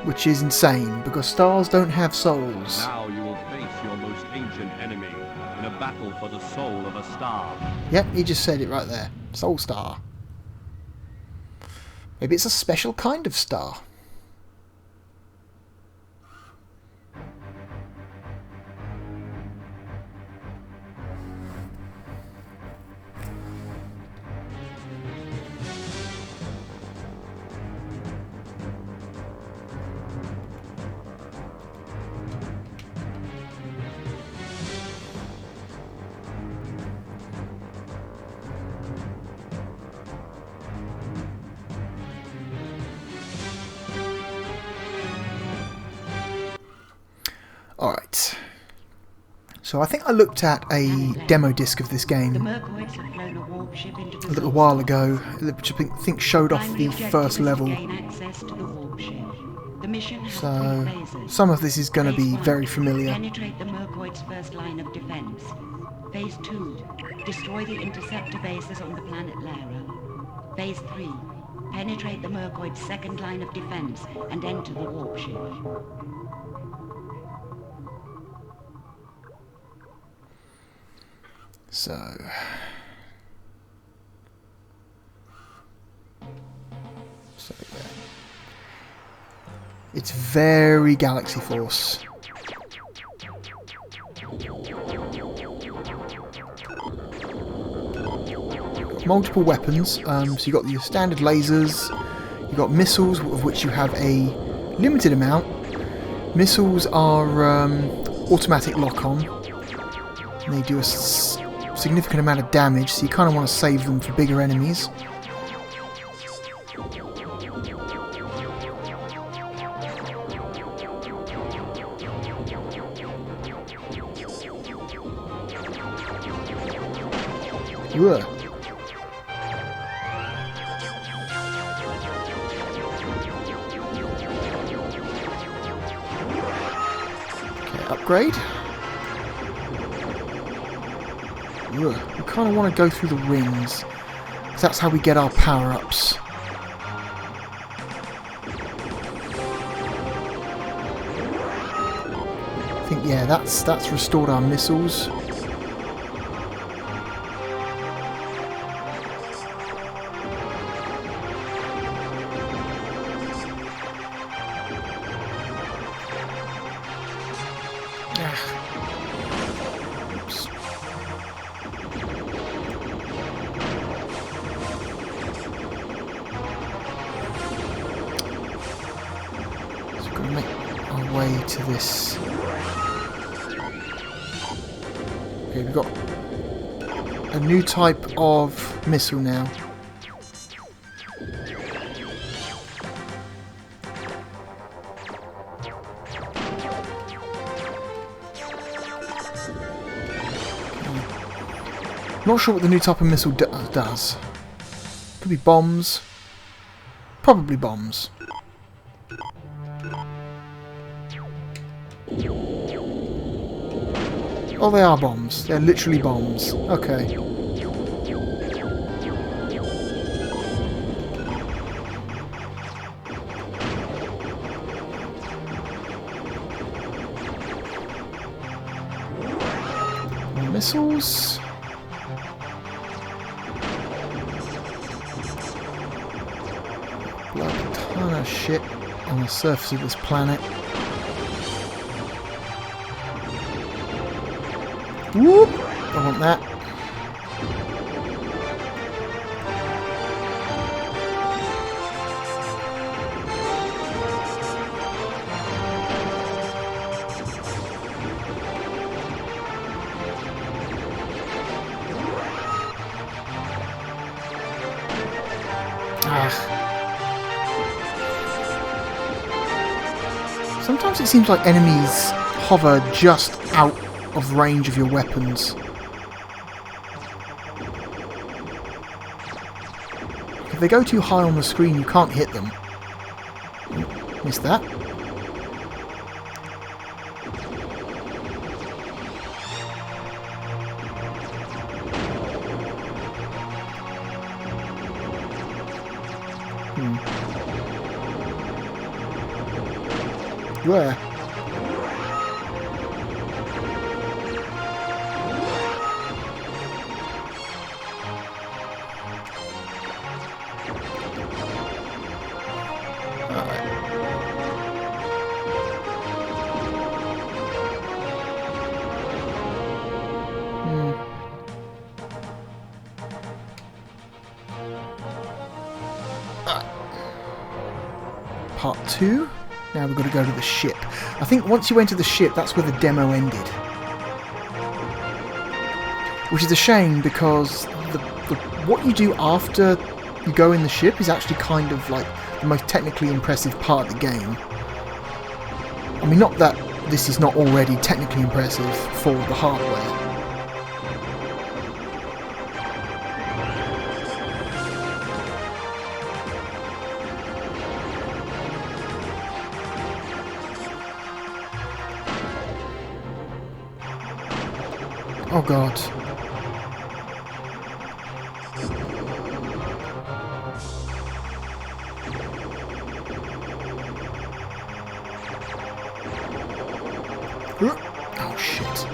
Which is insane, because stars don't have souls. Now you will face your most ancient enemy in a battle for the soul of a star. Yep, he just said it right there. Soul Star. Maybe it's a special kind of star. Alright, so I think I looked at a demo disc of this game a little while ago, which I think showed off the first level. So some of this is going to be very familiar. Penetrate the Mercoid's first line of defense. Phase 2, destroy the interceptor bases on the planet Lara. Phase 3, penetrate the Mercoid's second line of defense and enter the warp ship. So yeah. It's very Galaxy Force. Multiple weapons, so you got your standard lasers, you got missiles, of which you have a limited amount. Missiles are automatic lock-on, and they do a significant amount of damage, so you kind of want to save them for bigger enemies. Ugh. Okay, upgrade. We kind of want to go through the rings, because that's how we get our power-ups. I think, yeah, that's restored our missiles. To this. Okay, we've got a new type of missile now. Not sure what the new type of missile does. Could be bombs. Probably bombs. Oh, they are bombs. They're literally bombs. Okay. More missiles. Blood, a ton of shit on the surface of this planet. Whoop! I want that. Sometimes it seems like enemies hover just out of range of your weapons. If they go too high on the screen, you can't hit them. Missed that. Where? Part 2. Now we've got to go to the ship. I think once you enter the ship, that's where the demo ended. Which is a shame, because what you do after you go in the ship is actually kind of like the most technically impressive part of the game. I mean, not that this is not already technically impressive for the hardware. Oh god. Oh shit.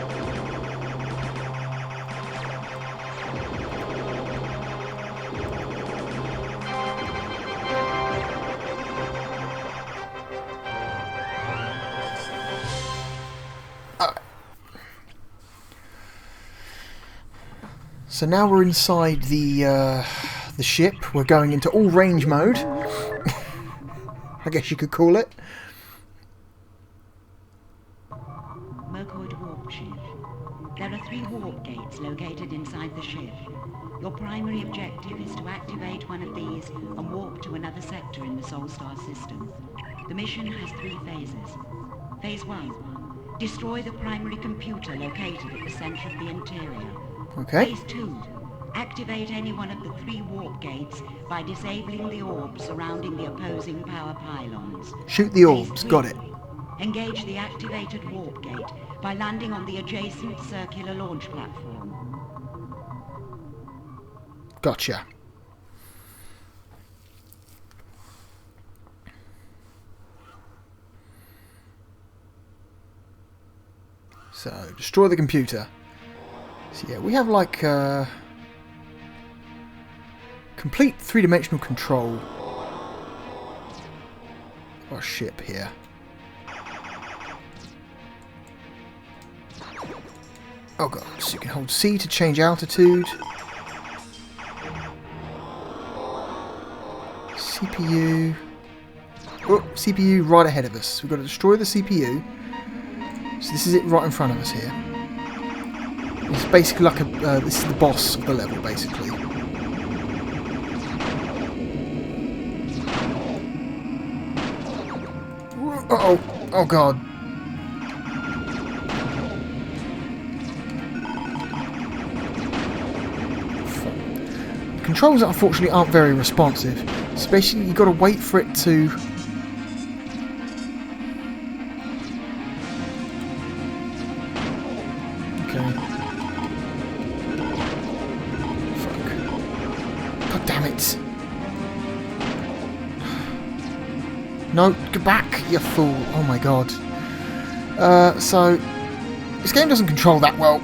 So now we're inside the ship. We're going into all range mode. I guess you could call it. Mercoid warp ship. There are 3 warp gates located inside the ship. Your primary objective is to activate one of these and warp to another sector in the Sol Star system. The mission has 3 phases. Phase 1. Destroy the primary computer located at the center of the interior. Okay. Phase 2. Activate any one of the 3 warp gates by disabling the orbs surrounding the opposing power pylons. Shoot the orbs, got it. Engage the activated warp gate by landing on the adjacent circular launch platform. Gotcha. So, destroy the computer. So yeah, we have like complete 3-dimensional control of our ship here. Oh god, so you can hold C to change altitude. CPU. Oh, CPU right ahead of us. We've got to destroy the CPU. So this is it right in front of us here. It's basically like a... this is the boss of the level, basically. Uh-oh. Oh, God. controls unfortunately aren't very responsive. Especially you've got to wait for it to... Okay. Fuck. God damn it. No, get back, you fool. Oh my god. So... This game doesn't control that well.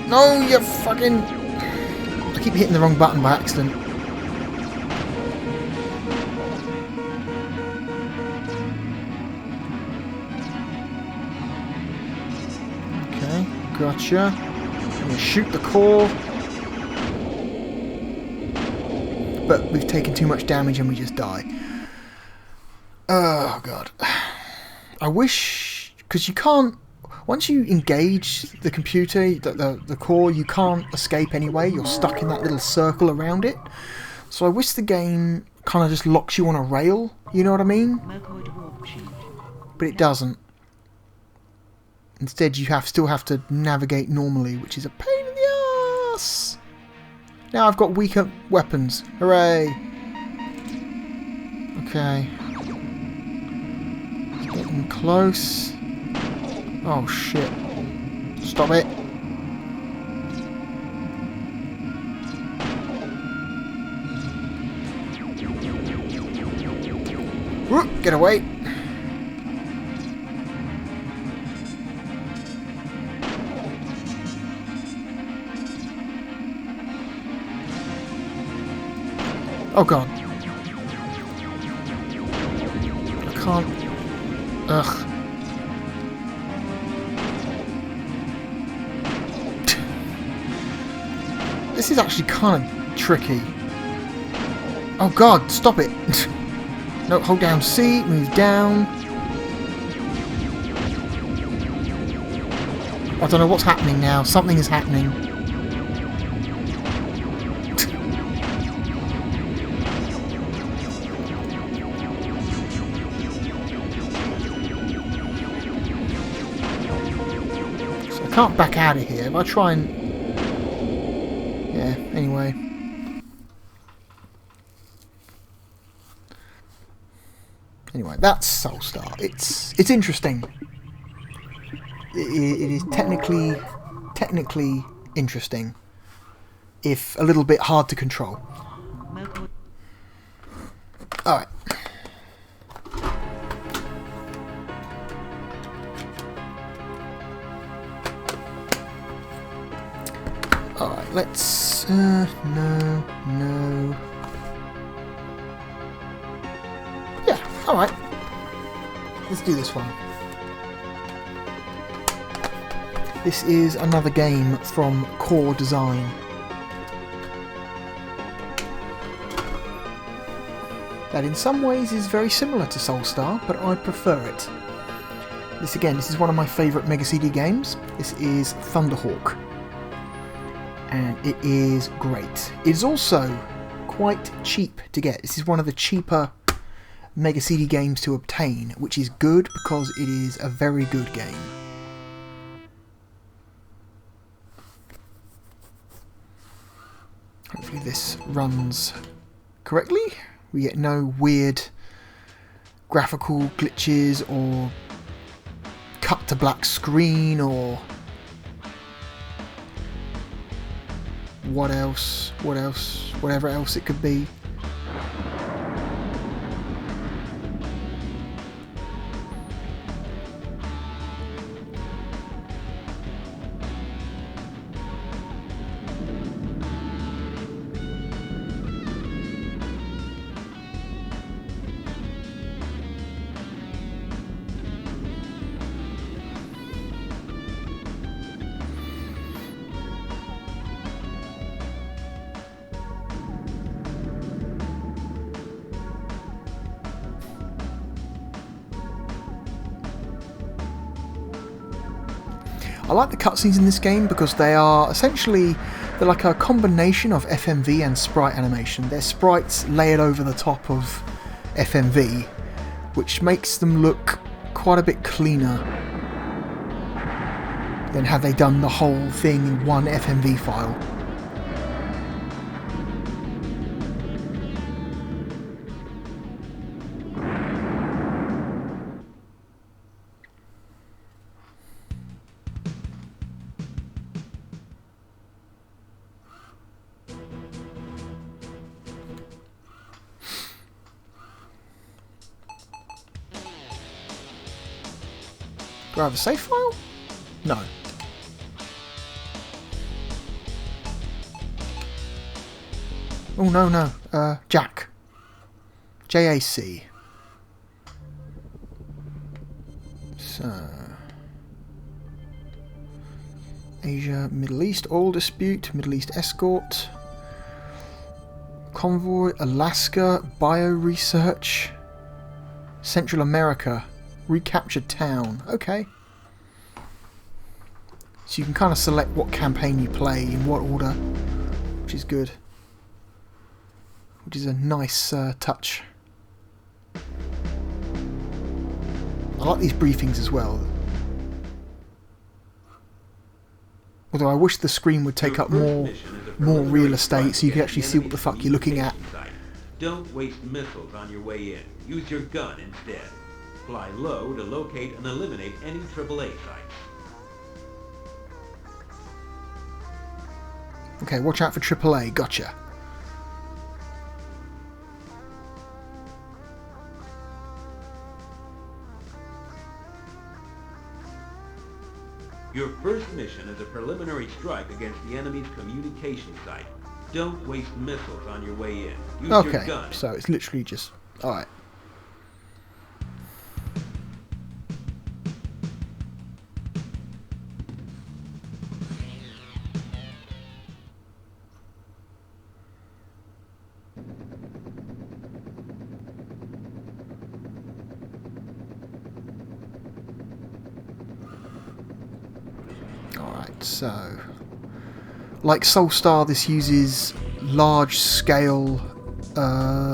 No, you fucking... I keep hitting the wrong button by accident. Okay, gotcha. I'm gonna shoot the core. But we've taken too much damage and we just die. Oh god. I wish... Because you can't... Once you engage the computer, the core, you can't escape anyway. You're stuck in that little circle around it. So I wish the game kind of just locks you on a rail. You know what I mean? But it doesn't. Instead, you still have to navigate normally, which is a pain in the ass. Now I've got weaker weapons. Hooray! Okay. It's getting close. Oh shit. Stop it. Whoop, get away. Oh god. I can't. Ugh. This is actually kind of tricky. Oh god, stop it. No, hold down C, move down. I don't know what's happening now. Something is happening. So I can't back out of here. If I try and... Yeah, anyway. Anyway, that's Soulstar. It's interesting. It is technically interesting, if a little bit hard to control. Alright. Alright, let's... no. Yeah, alright. Let's do this one. This is another game from Core Design. That in some ways is very similar to Soulstar, but I prefer it. This is one of my favourite Mega CD games. This is Thunderhawk. And it is great. It is also quite cheap to get. This is one of the cheaper Mega CD games to obtain, which is good because it is a very good game. Hopefully this runs correctly. We get no weird graphical glitches or cut to black screen or whatever else it could be. I like the cutscenes in this game because they are essentially, they're like a combination of FMV and sprite animation. They're sprites layered over the top of FMV, which makes them look quite a bit cleaner than had they done the whole thing in one FMV file. Do I have a save file? No. Oh, no. Jack. JAC. So... Asia, Middle East, oil dispute, Middle East escort, convoy, Alaska, bio-research, Central America, recaptured town. Okay. So you can kind of select what campaign you play, in what order, which is good. Which is a nice touch. I like these briefings as well. Although I wish the screen would take up more real estate so you can actually see what the fuck you're looking at. Don't waste missiles on your way in. Use your gun instead. Fly low to locate and eliminate any AAA sites. Okay, watch out for AAA. Gotcha. Your first mission is a preliminary strike against the enemy's communication site. Don't waste missiles on your way in. Use your gun. Okay, so it's literally just... Alright. So, like Soulstar, this uses large-scale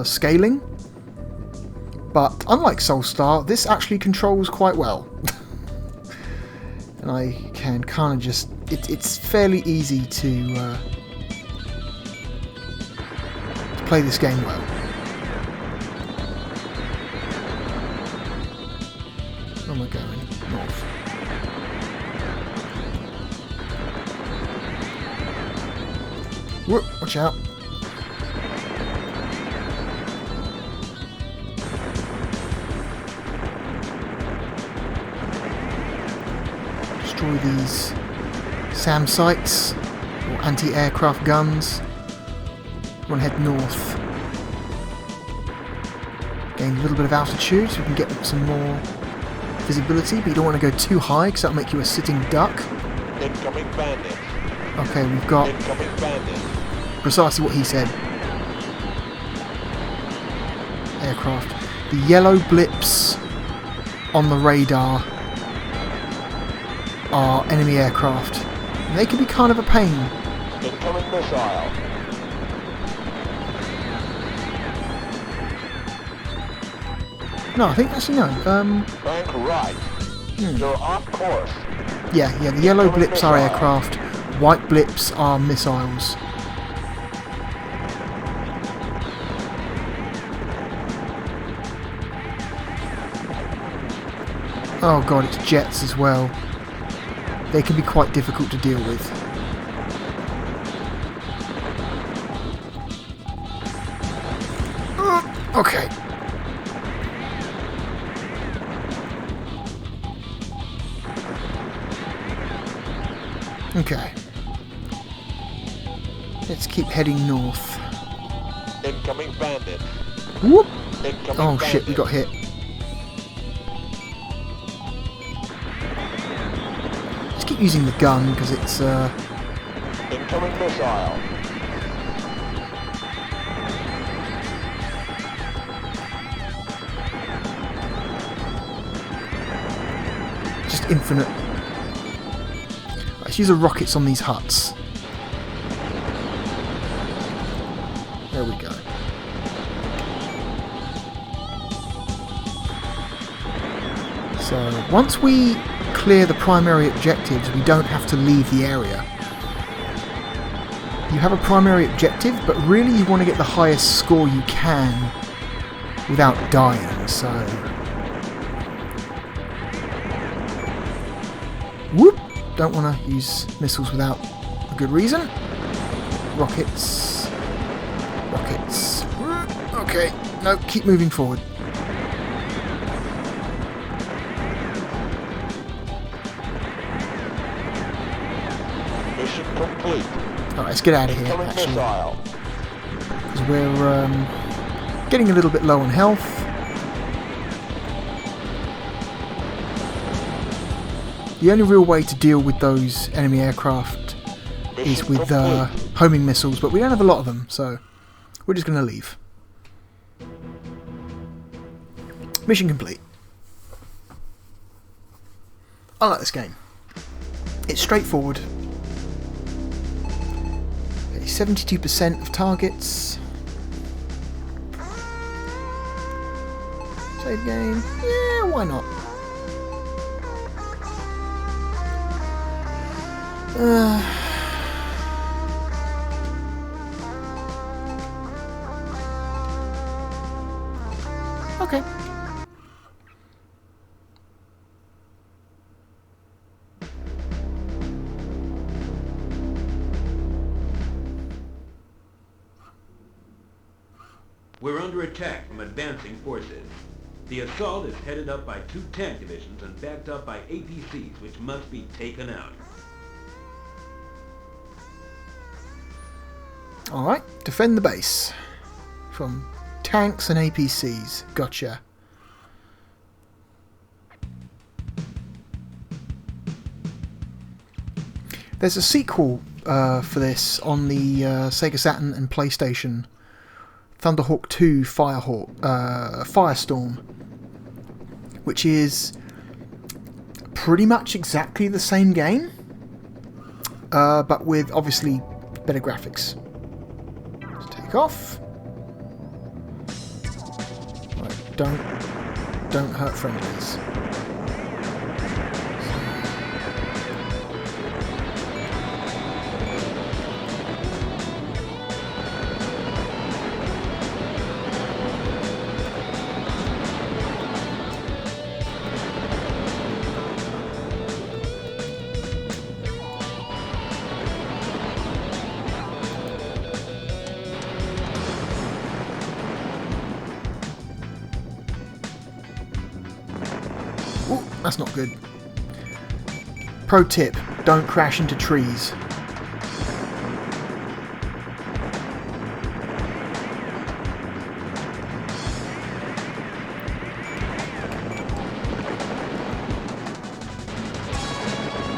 scaling, but unlike Soulstar, this actually controls quite well. And I can kind of just... It's fairly easy to play this game well. Where am I going? North. Whoop, watch out. Destroy these SAM sites, or anti-aircraft guns. Want to head north. Gain a little bit of altitude so we can get some more visibility, but you don't want to go too high because that'll make you a sitting duck. Incoming bandit. Okay, we've got... Incoming bandit. Precisely what he said. Aircraft. The yellow blips on the radar are enemy aircraft. And they can be kind of a pain. Incoming missile. No, I think actually no. Bank right. You're off course. Yeah, the yellow blips are aircraft. White blips are missiles. Oh god, it's jets as well. They can be quite difficult to deal with. Okay. Okay. Let's keep heading north. Incoming bandit. Whoop! Incoming oh bandit. shit, we got hit. Let's keep using the gun because it's Incoming missile. just infinite. Let's use the rockets on these huts. There we go. So once we clear the primary objectives, we don't have to leave the area. You have a primary objective, but really you want to get the highest score you can without dying, so... Whoop! Don't want to use missiles without a good reason. Rockets. Rockets. Okay, no, keep moving forward. complete. Alright, let's get out of here, actually. Because we're getting a little bit low on health. The only real way to deal with those enemy aircraft is with homing missiles, but we don't have a lot of them, so we're just going to leave. Mission complete. I like this game. It's straightforward. 72% of targets. Save game. Yeah, why not? Okay. We're under attack from advancing forces. The assault is headed up by 2 tank divisions and backed up by APCs, which must be taken out. Alright, defend the base. From tanks and APCs. Gotcha. There's a sequel for this on the Sega Saturn and PlayStation. Thunderhawk 2 Firestorm, which is pretty much exactly the same game, but with obviously better graphics. Let's take off. Right, don't hurt friendlies. Ooh, that's not good. Pro tip, don't crash into trees.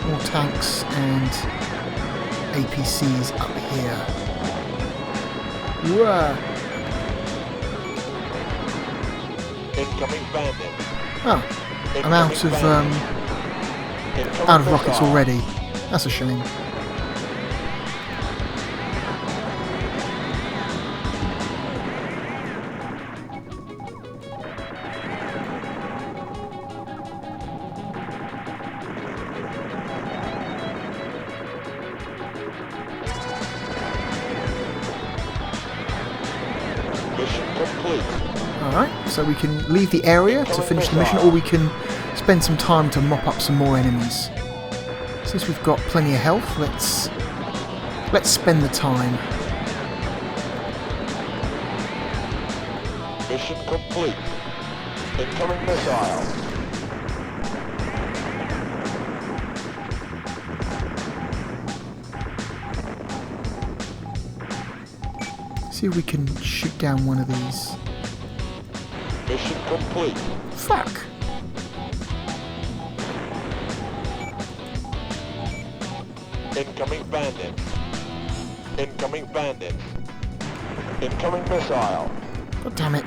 More tanks and APCs up here. Whoa. Incoming bandit. Oh. I'm out of rockets already. That's a shame. Mission complete. Alright, so we can leave the area to finish the mission, or we can spend some time to mop up some more enemies. Since we've got plenty of health, let's spend the time. Mission complete. Incoming missile. See if we can shoot down one of these. Mission complete. Fuck! Incoming bandit. Incoming bandit. Incoming missile. God damn it.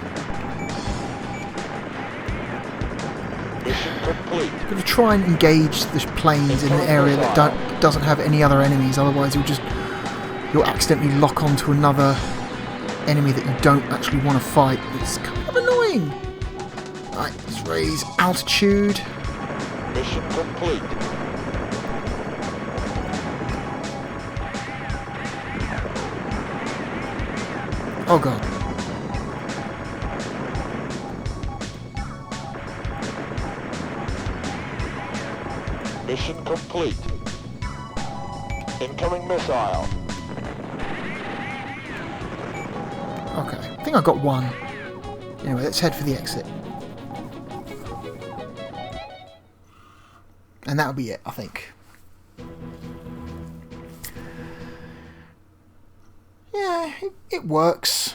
Mission complete. Gotta try and engage the planes in an area that doesn't have any other enemies, otherwise you'll accidentally lock onto another enemy that you don't actually want to fight. It's kind of annoying. Right, let's raise altitude. Mission complete. Oh god. Mission complete. Incoming missile. Okay, I think I got one. Anyway, let's head for the exit. And that'll be it, I think. it works.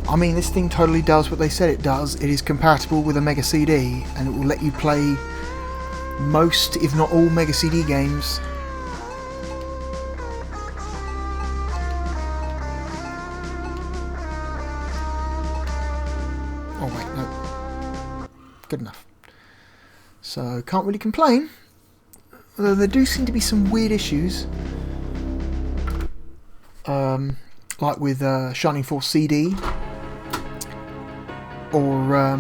I mean, this thing totally does what they said it does. It is compatible with a Mega CD, and it will let you play most, if not all, Mega CD games. Oh wait, no. Good enough. So, can't really complain. Although there do seem to be some weird issues. Like with Shining Force CD. Or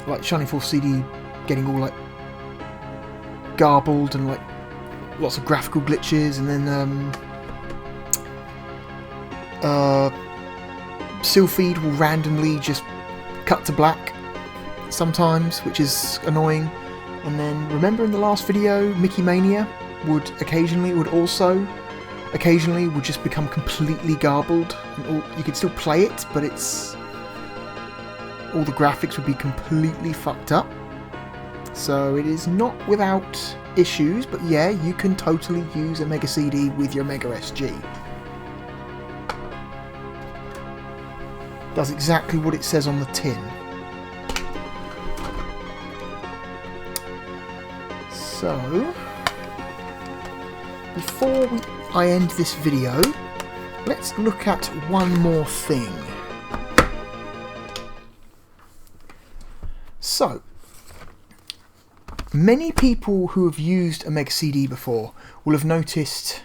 like Shining Force CD getting all like garbled and like lots of graphical glitches, and then Silpheed will randomly just cut to black sometimes, which is annoying. And then remember in the last video, Mickey Mania would just become completely garbled, and you could still play it, but all the graphics would be completely fucked up. So it is not without issues, but yeah, you can totally use a Mega CD with your Mega SG. Does exactly what it says on the tin. So, before I end this video, let's look at one more thing. So, many people who have used a Mega CD before will have noticed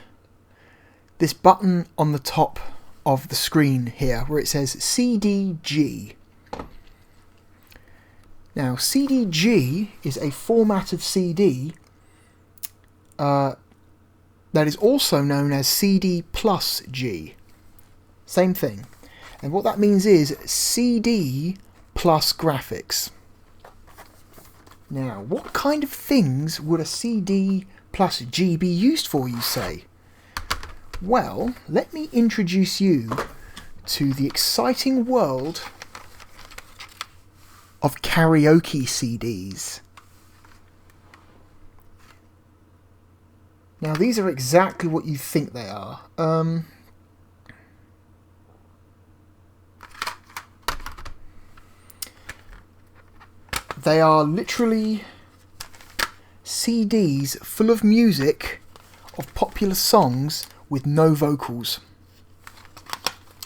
this button on the top of the screen here where it says CDG. Now, CDG is a format of CD that is also known as CD plus G. Same thing. And what that means is CD plus graphics. Now, what kind of things would a CD plus G be used for, you say? Well, let me introduce you to the exciting world of karaoke CDs. Now, these are exactly what you think they are. They are literally CDs full of music of popular songs with no vocals.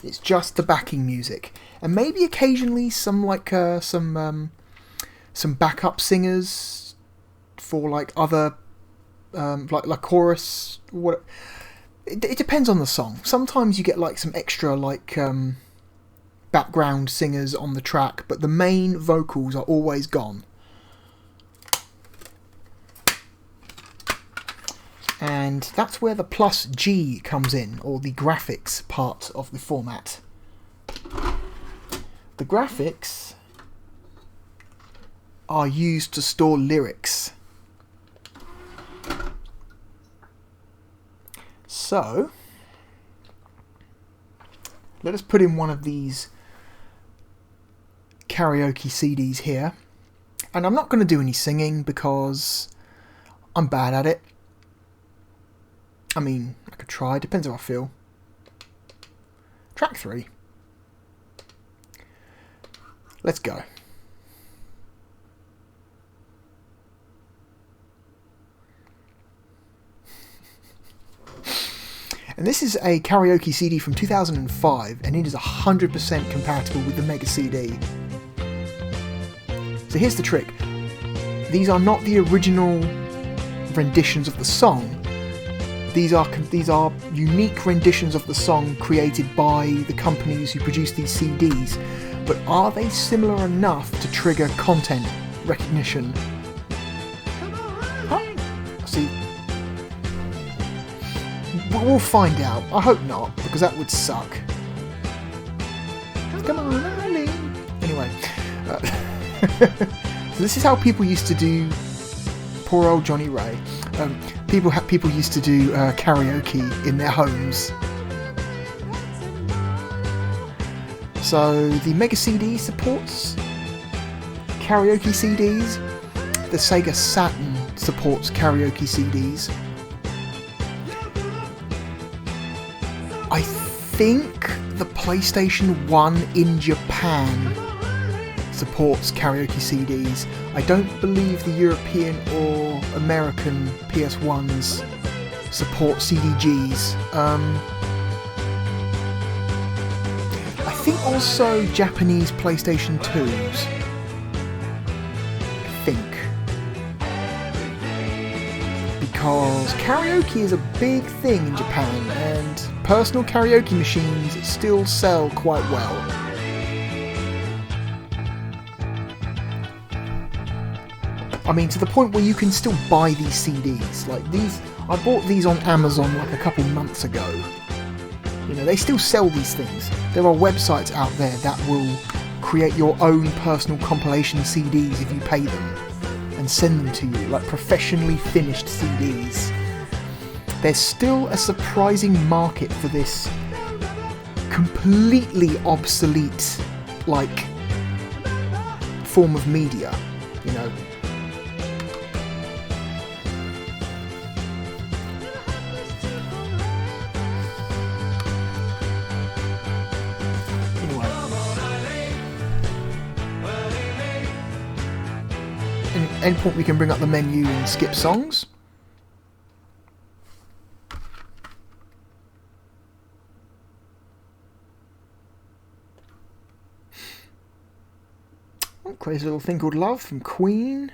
It's just the backing music, and maybe occasionally some like some backup singers for like other like chorus. What it depends on the song. Sometimes you get like some extra like background singers on the track, but the main vocals are always gone. And that's where the plus G comes in, or the graphics part of the format. The graphics are used to store lyrics. So, let us put in one of these karaoke CDs here. And I'm not going to do any singing because I'm bad at it. I mean, I could try, depends how I feel. Track 3. Let's go. And this is a karaoke CD from 2005, and it is 100% compatible with the Mega CD. So here's the trick. These are not the original renditions of the song. These are unique renditions of the song created by the companies who produce these CDs. But are they similar enough to trigger content recognition? Huh? See, we'll find out. I hope not, because that would suck. Come on, Eileen. Anyway, so this is how people used to do. Poor old Johnny Ray. People used to do karaoke in their homes. So the Mega CD supports karaoke CDs. The Sega Saturn supports karaoke CDs. think the PlayStation 1 in Japan supports karaoke CDs. I don't believe the European or American PS1s support CDGs. I think also Japanese PlayStation 2s. I think. Because karaoke is a big thing in Japan, and personal karaoke machines still sell quite well. I mean, to the point where you can still buy these CDs. Like these, I bought these on Amazon like a couple months ago. You know, they still sell these things. There are websites out there that will create your own personal compilation CDs if you pay them, and send them to you, like professionally finished CDs. There's still a surprising market for this completely obsolete, like, form of media, you know. At any point we can bring up the menu and skip songs. Crazy Little Thing Called Love from Queen.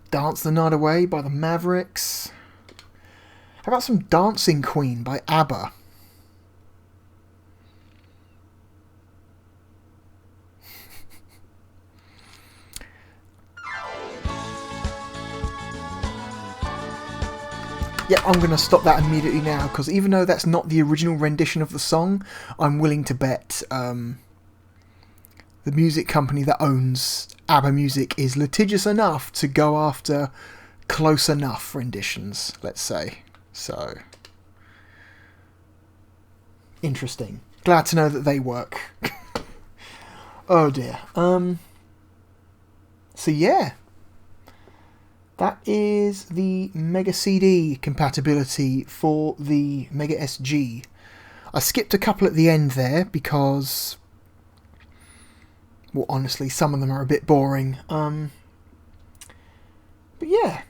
Dance the Night Away by the Mavericks. How about some Dancing Queen by ABBA? Yeah, I'm going to stop that immediately now, because even though that's not the original rendition of the song, I'm willing to bet the music company that owns ABBA Music is litigious enough to go after close enough renditions, let's say. So, interesting. Glad to know that they work. Oh dear. So yeah. That is the Mega CD compatibility for the Mega SG. I skipped a couple at the end there because, well, honestly, some of them are a bit boring. But yeah.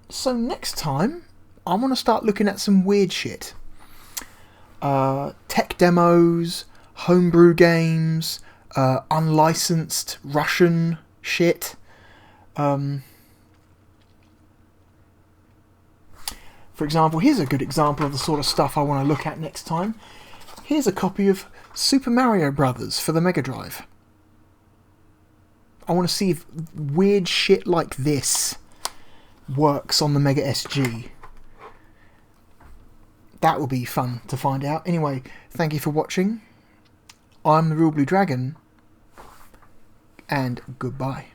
So next time, I'm going to start looking at some weird shit. Tech demos, homebrew games, unlicensed Russian shit. For example, here's a good example of the sort of stuff I want to look at next time. Here's a copy of Super Mario Brothers for the Mega Drive. I want to see if weird shit like this works on the Mega SG. That will be fun to find out. Anyway, thank you for watching. I'm the Real Blue Dragon, and goodbye.